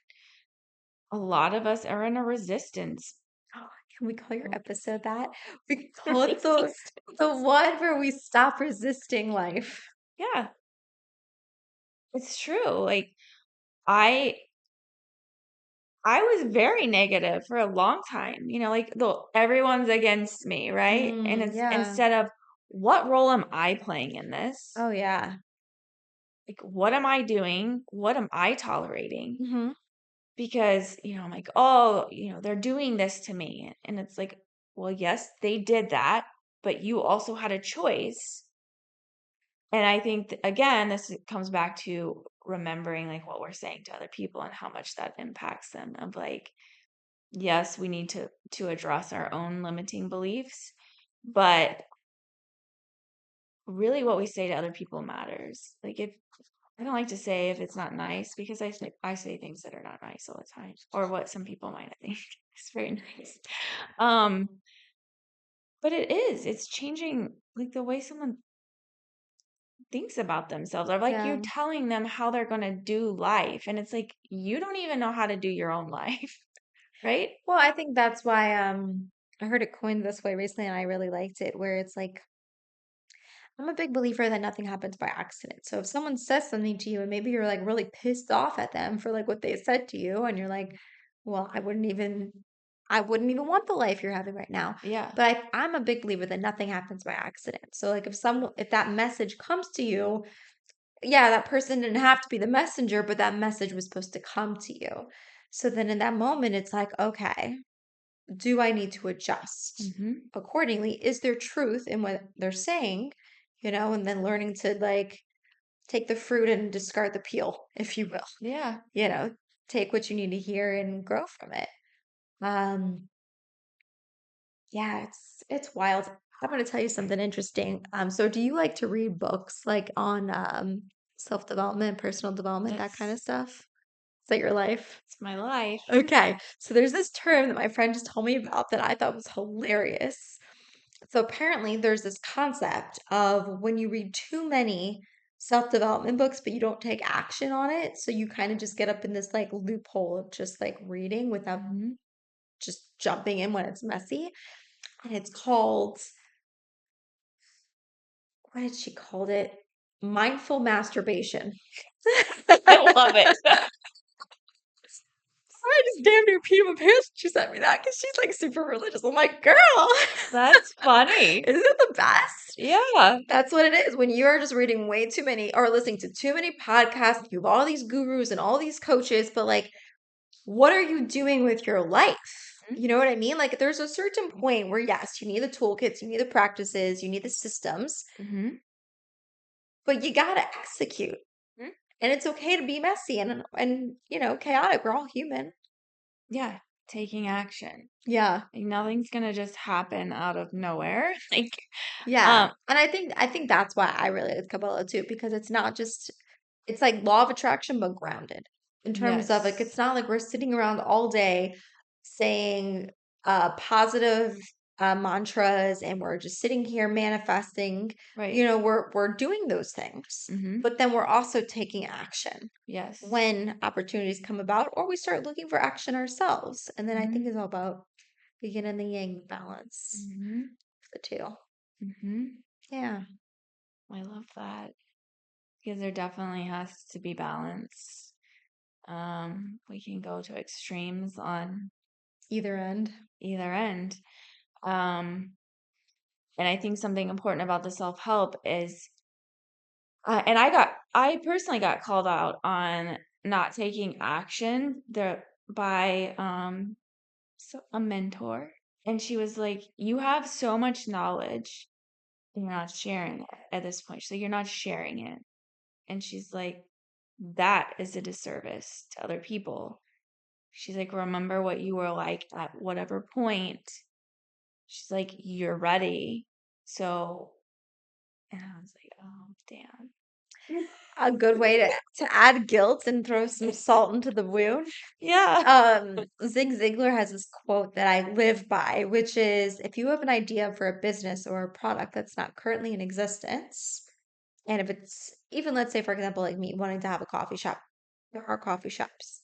a lot of us are in a resistance. Oh, can we call your episode that? We call it Resistance. the one where we stop resisting life. Yeah, it's true. Like I I was very negative for a long time, like everyone's against me, right? And it's Yeah. instead of what role am I playing in this? Oh yeah. Like what am I doing? What am I tolerating? Hmm. Because, I'm like, oh, they're doing this to me. And it's like, well, yes, they did that, but you also had a choice. And I think, again, this comes back to remembering like what we're saying to other people and how much that impacts them of like, yes, we need to address our own limiting beliefs, but really what we say to other people matters. Like if I don't like to say if it's not nice because I say things that are not nice all the time or what some people might think is very nice. Um, but it's changing like the way someone thinks about themselves or like Yeah. you're telling them how they're going to do life and it's like you don't even know how to do your own life, right? Well, I think that's why I heard it coined this way recently and I really liked it, where it's like I'm a big believer that nothing happens by accident. So if someone says something to you and maybe you're like really pissed off at them for like what they said to you and you're like, well, I wouldn't even want the life you're having right now. Yeah. But I'm a big believer that nothing happens by accident. So like if that message comes to you, yeah, that person didn't have to be the messenger, but that message was supposed to come to you. So then in that moment, it's like, okay, do I need to adjust Mm-hmm. accordingly? Is there truth in what they're saying? And then learning to like take the fruit and discard the peel, if you will. Yeah. Take what you need to hear and grow from it. Um, yeah, it's wild. I'm gonna tell you something interesting. So do you like to read books like on self-development, personal development, that kind of That's stuff? Is that your life? it's my life. Okay, so there's this term that my friend just told me about that I thought was hilarious. So apparently there's this concept of when you read too many self-development books, but you don't take action on it, so you kind of just get up in this like loophole of just like reading without Mm-hmm. just jumping in when it's messy. And it's called, what did she called it? Mindful masturbation. I love it. I just damn near peed my pants when she sent me that because she's like super religious. I'm like, girl, That's funny. isn't it the best? Yeah. That's what it is. When you are just reading way too many or listening to too many podcasts, you have all these gurus and all these coaches, but like, what are you doing with your life? You know what I mean? Like there's a certain point where yes, you need the toolkits, you need the practices, you need the systems, Mm-hmm. but you gotta execute. Mhm. And it's okay to be messy and chaotic. We're all human. Yeah, taking action. Yeah. Like nothing's gonna just happen out of nowhere. Like, Yeah. And I think that's why I really like Kabbalah too, because it's not just it's like law of attraction, but grounded in terms of like yes, it's not like we're sitting around all day saying positive mantras and we're just sitting here manifesting. right. We're doing those things, Mm-hmm. but then we're also taking action Yes. when opportunities come about, or we start looking for action ourselves. And then I Mm-hmm. think it's all about the yin and the yang balance Mm-hmm. of the two. Mm-hmm. Yeah. I love that because there definitely has to be balance. We can go to extremes on Either end. either end. Um, and I think something important about the self-help is, and I personally got called out on not taking action there by a mentor, and she was like, "You have so much knowledge, and you're not sharing it at this point. So you're not sharing it." And she's like, "That is a disservice to other people." She's like, "Remember what you were like at whatever point." She's like, "You're ready." So, and I was like, "Oh, damn." A good way to add guilt and throw some salt into the wound. Yeah. Zig Ziglar has this quote that I live by, which is if you have an idea for a business or a product that's not currently in existence, and if it's even, let's say, for example, like me wanting to have a coffee shop, there are coffee shops.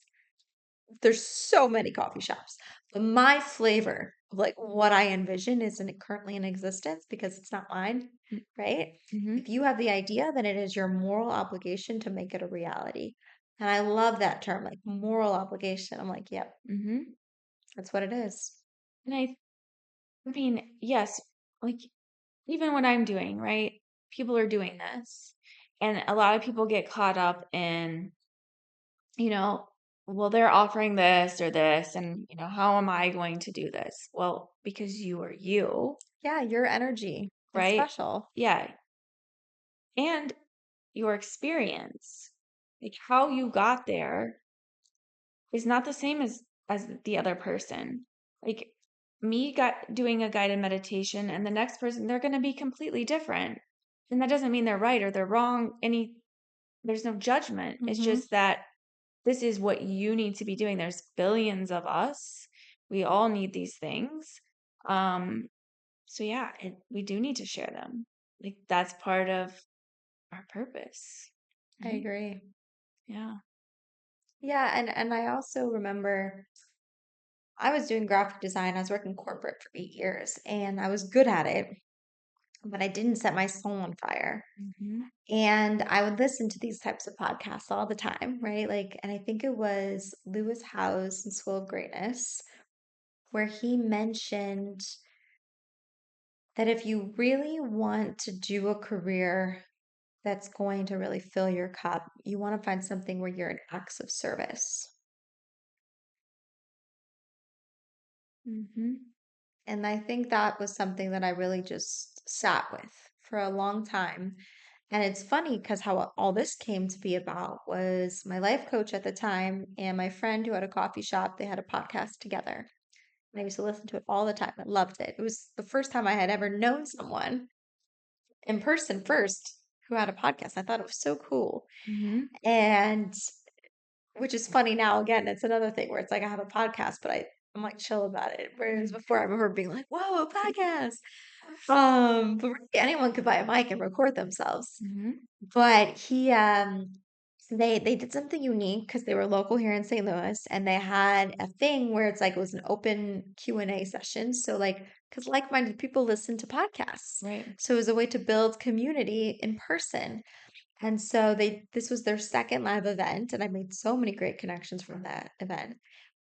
There's so many coffee shops. But my flavor of like what I envision isn't currently in existence because it's not mine, right? Mm-hmm. If you have the idea, then it is your moral obligation to make it a reality. And I love that term, like moral obligation. I'm like, yep, Mm-hmm. that's what it is. And I mean, yes, like even what I'm doing, right? People are doing this. And a lot of people get caught up in, you know, well, they're offering this or this, and, how am I going to do this? Well, because you are you, Yeah, your energy. It's right? special. Yeah. And your experience, like how you got there is not the same as the other person. Like me got doing a guided meditation and the next person, they're going to be completely different. And that doesn't mean they're right or they're wrong. There's no judgment. It's Hmm. just that this is what you need to be doing. There's billions of us. We all need these things. So yeah, we do need to share them. Like that's part of our purpose. I Right? agree. Yeah. Yeah, and I also remember I was doing graphic design. I was working corporate for 8 years and I was good at it, but I didn't set my soul on fire. Mm-hmm. And I would listen to these types of podcasts all the time, right? Like, and I think it was Lewis Howes and School of Greatness, where he mentioned that if you really want to do a career that's going to really fill your cup, you want to find something where you're in acts of service. Mm-hmm. And I think that was something that I really just sat with for a long time. And it's funny because how all this came to be about was my life coach at the time and my friend who had a coffee shop. They had a podcast together. And I used to listen to it all the time. I loved it. It was the first time I had ever known someone in person first who had a podcast. I thought it was so cool. Mm-hmm. And which is funny now, again, it's another thing where it's like I have a podcast, but I'm like chill about it. Whereas before I remember being like, whoa, a podcast. But really anyone could buy a mic and record themselves. Mm-hmm. But they did something unique because they were local here in St. Louis, and they had a thing where it's like it was an open Q&A session. So like, because like-minded people listen to podcasts, Right. so it was a way to build community in person. And so this was their second live event, and I made so many great connections from that event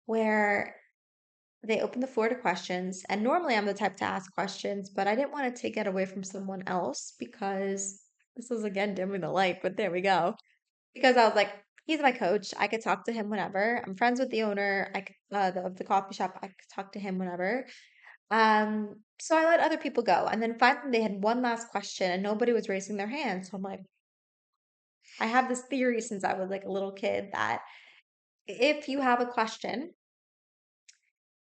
where they opened the floor to questions. And normally I'm the type to ask questions, but I didn't want to take it away from someone else because this is again dimming the light, but there we go. Because I was like, he's my coach. I could talk to him whenever. I'm friends with the owner. I could, of the coffee shop. I could talk to him whenever. So I let other people go. And then finally they had one last question and nobody was raising their hand. So I'm like, I have this theory since I was like a little kid that if you have a question,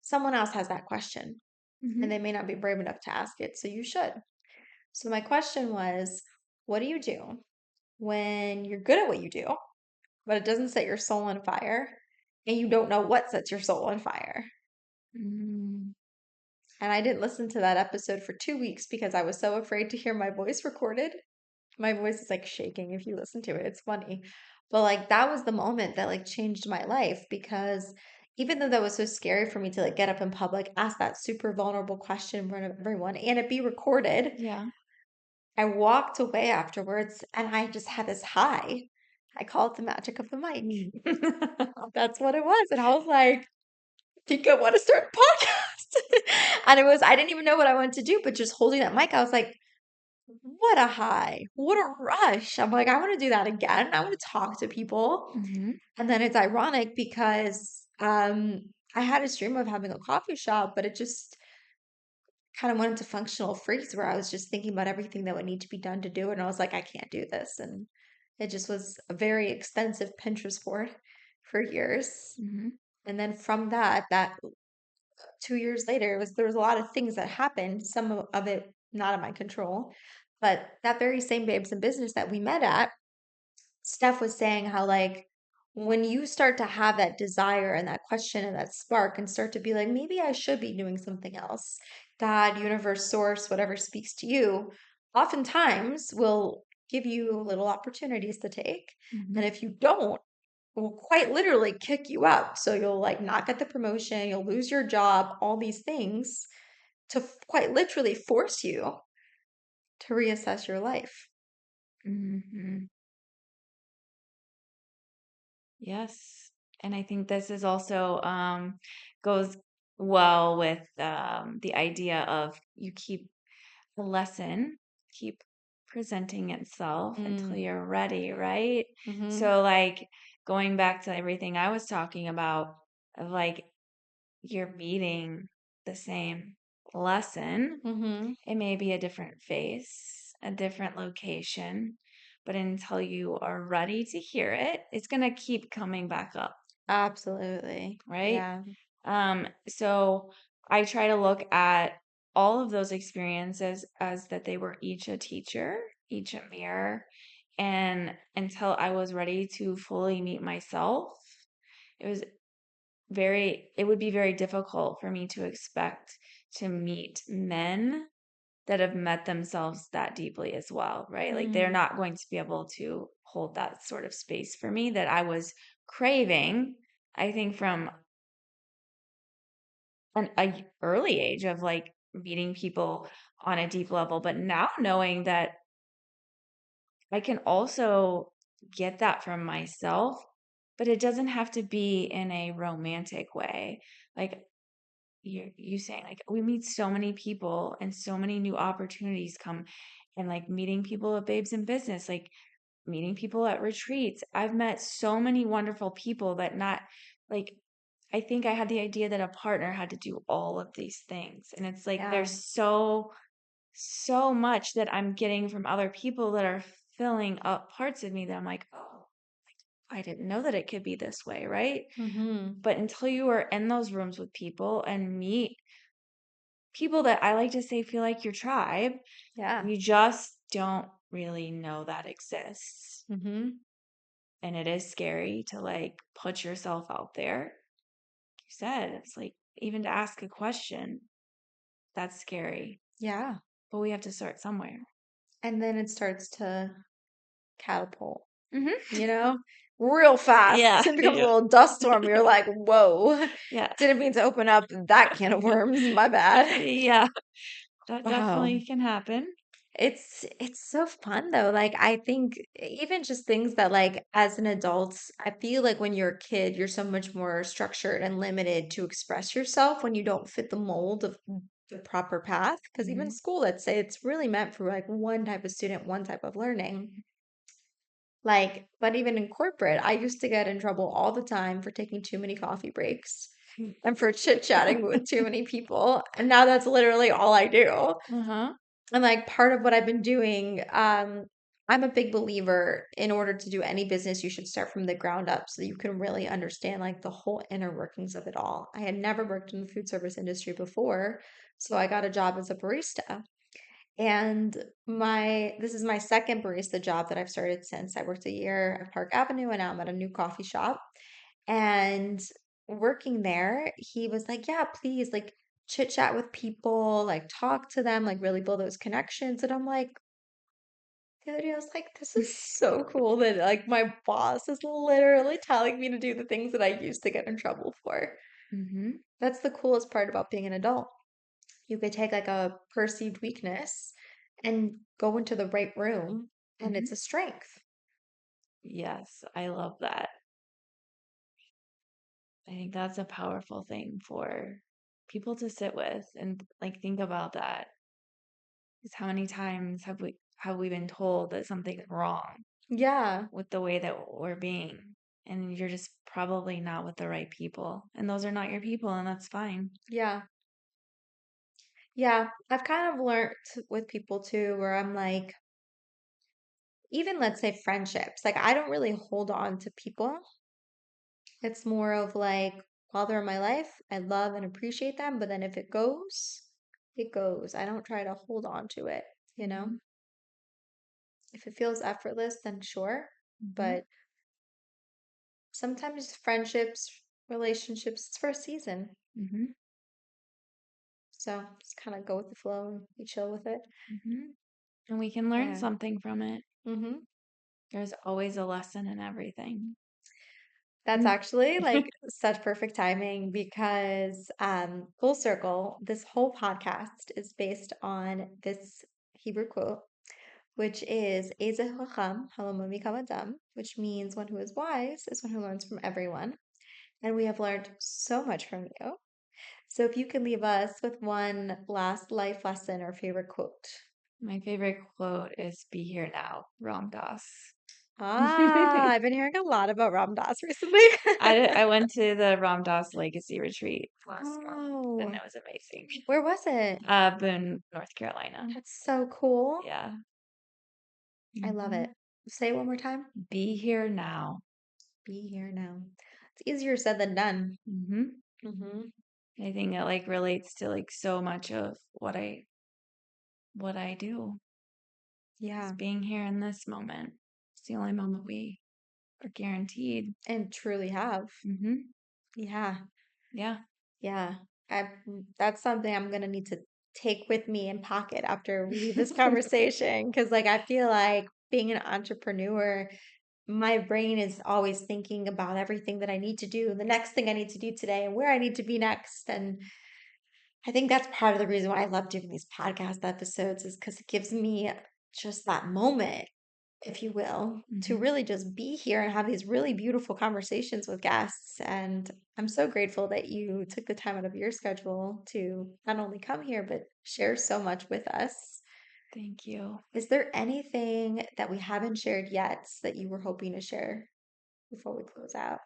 someone else has that question and they may not be brave enough to ask it. So you should. So my question was, what do you do when you're good at what you do, but it doesn't set your soul on fire and you don't know what sets your soul on fire? Mm. And I didn't listen to that episode for 2 weeks because I was so afraid to hear my voice recorded. My voice is like shaking if you listen to it. It's funny. But like that was the moment that like changed my life because even though that was so scary for me to like get up in public, ask that super vulnerable question in front of everyone and it be recorded, Yeah. I walked away afterwards and I just had this high. I call it the magic of the mic. That's what it was. And I was like, I think I want to start a podcast. And I didn't even know what I wanted to do, but just holding that mic, I was like, what a high. What a rush. I'm like, I want to do that again. I want to talk to people. Mhm. And then it's ironic because I had a dream of having a coffee shop, but it just kind of went into functional freeze where I was just thinking about everything that would need to be done to do it. And I was like, I can't do this. And it just was a very extensive Pinterest board for years. Mhm. And then from that 2 years later, there was a lot of things that happened, some of it not in my control. But that very same Babes in Business that we met at, Steph was saying how like when you start to have that desire and that question and that spark and start to be like, maybe I should be doing something else. God, universe, source, whatever speaks to you, oftentimes will give you little opportunities to take. Mhm. And if you don't, will quite literally kick you out. So you'll like not get the promotion, you'll lose your job, all these things to quite literally force you to reassess your life. Mhm. Yes. And I think this is also goes well with the idea of you keep the lesson, keep presenting itself until Mm. you're ready, right? Mm-hmm. So like going back to everything I was talking about of like you're meeting the same lesson. Mm-hmm. It may be a different face, a different location, but until you are ready to hear it, it's going to keep coming back up, Absolutely. right? Yeah. So I try to look at all of those experiences as that they were each a teacher, each a mirror, and until I was ready to fully meet myself, it was it would be very difficult for me to expect to meet men that have met themselves that deeply as well, right? Like they're Mm. not going to be able to hold that sort of space for me that I was craving, I think from a early age of like meeting people on a deep level, but now knowing that I can also get that from myself, but it doesn't have to be in a romantic way. Like you saying like we meet so many people and so many new opportunities come and like meeting people at Babes in Business, like meeting people at retreats. I've met so many wonderful people that not like I think I had the idea that a partner had to do all of these things. And it's like Yeah. there's so much that I'm getting from other people that are filling up parts of me that I'm like, oh, I didn't know that it could be this way, right? Mm-hmm. But until you are in those rooms with people and meet people that I like to say feel like your tribe, Yeah. you just don't really know that exists. Mm-hmm. And it is scary to like put yourself out there. Like you said, it's like even to ask a question, that's scary. Yeah. But we have to start somewhere. And then it starts to catapult, Mm-hmm. you know, real fast. Yeah. It becomes a Yeah. little dust storm. You're like, whoa, Yeah. didn't mean to open up that can of worms. My bad. Yeah. That Wow. definitely can happen. It's so fun though. Like I think even just things that like as an adult, I feel like when you're a kid, you're so much more structured and limited to express yourself when you don't fit the mold of the proper path. Because even Mm-hmm. school, let's say it's really meant for like one type of student, one type of learning. Like, but even in corporate, I used to get in trouble all the time for taking too many coffee breaks and for chit-chatting with too many people. And now that's literally all I do. Uh-huh. And like part of what I've been doing, I'm a big believer in order to do any business, you should start from the ground up so that you can really understand like the whole inner workings of it all. I had never worked in the food service industry before, so I got a job as a barista. And this is my second barista job that I've started since. I worked a year at Park Avenue and now I'm at a new coffee shop. And working there, he was like, yeah, please, like chit chat with people, like talk to them, like really build those connections. And I'm like, dude, I was like, this is so cool that like my boss is literally telling me to do the things that I used to get in trouble for. Mm-hmm. That's the coolest part about being an adult. You could take like a perceived weakness and go into the right room, and Mm-hmm. it's a strength. Yes, I love that. I think that's a powerful thing for people to sit with and like think about that. Because how many times have we been told that something's wrong Yeah, with the way that we're being, and you're just probably not with the right people, and those are not your people, and that's fine. yeah, yeah. I've kind of learned with people too, where I'm like, even let's say friendships, like I don't really hold on to people. It's more of like, while they're in my life, I love and appreciate them, but then if it goes, it goes. I don't try to hold on to it, you know? Mm-hmm. If it feels effortless, then sure. Mm-hmm. But sometimes friendships, relationships, it's for a season. Mm-hmm. So just kind of go with the flow and be chill with it. Mm-hmm. And we can learn Yeah. something from it. hmm There's always a lesson in everything. That's actually like such perfect timing because full circle, this whole podcast is based on this Hebrew quote, which is Eze Chacham Halomim Mikam Adam, which means one who is wise is one who learns from everyone. And we have learned so much from you. So if you can leave us with one last life lesson or favorite quote. My favorite quote is "Be here now," Ram Dass. Ah, I've been hearing a lot about Ram Dass recently. I went to the Ram Dass Legacy Retreat last month, and Oh, it was amazing. where was it? Boone, North Carolina. That's so cool. Yeah. I love Mhm. it. Say it one more time. Be here now. Be here now. It's easier said than done. Hmm. hmm I think it like relates to like so much of what I do. Is Yeah, being here in this moment. It's the only moment we are guaranteed. and truly have. Hmm. Yeah, Yeah. yeah. That's something I'm gonna need to take with me and pocket after we leave this conversation because, like, I feel like being an entrepreneur, my brain is always thinking about everything that I need to do, the next thing I need to do today, and where I need to be next. And I think that's part of the reason why I love doing these podcast episodes is because it gives me just that moment, if you will, to Hmm. really just be here and have these really beautiful conversations with guests. And I'm so grateful that you took the time out of your schedule to not only come here, but share so much with us. Thank you. Is there anything that we haven't shared yet that you were hoping to share before we close out?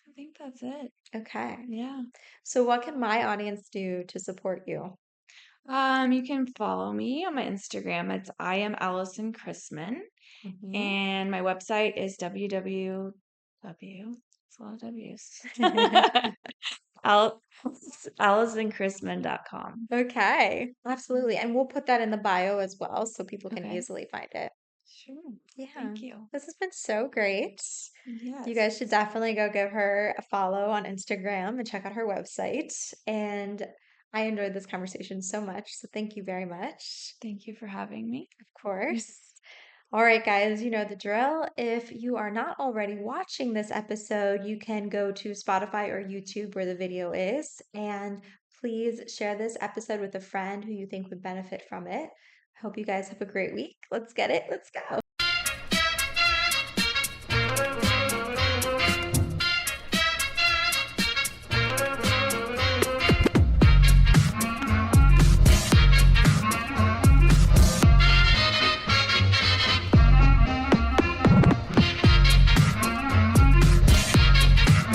I think that's it. Okay. Yeah. So, what can my audience do to support you? You can follow me on my Instagram. It's I am Allison Chrisman. Mhm. And my website is www. It's a lot of W's. Al- AllisonChrisman.com. Okay, absolutely. And we'll put that in the bio as well so people can Okay. easily find it. Sure. Yeah, Thank you. this has been so great. You Yes. guys should definitely go give her a follow on Instagram and check out her website. And I enjoyed this conversation so much. So thank you very much. Thank you for having me. Of course. All right, guys, you know the drill. If you are not already watching this episode, you can go to Spotify or YouTube where the video is. And please share this episode with a friend who you think would benefit from it. I hope you guys have a great week. Let's get it. Let's go.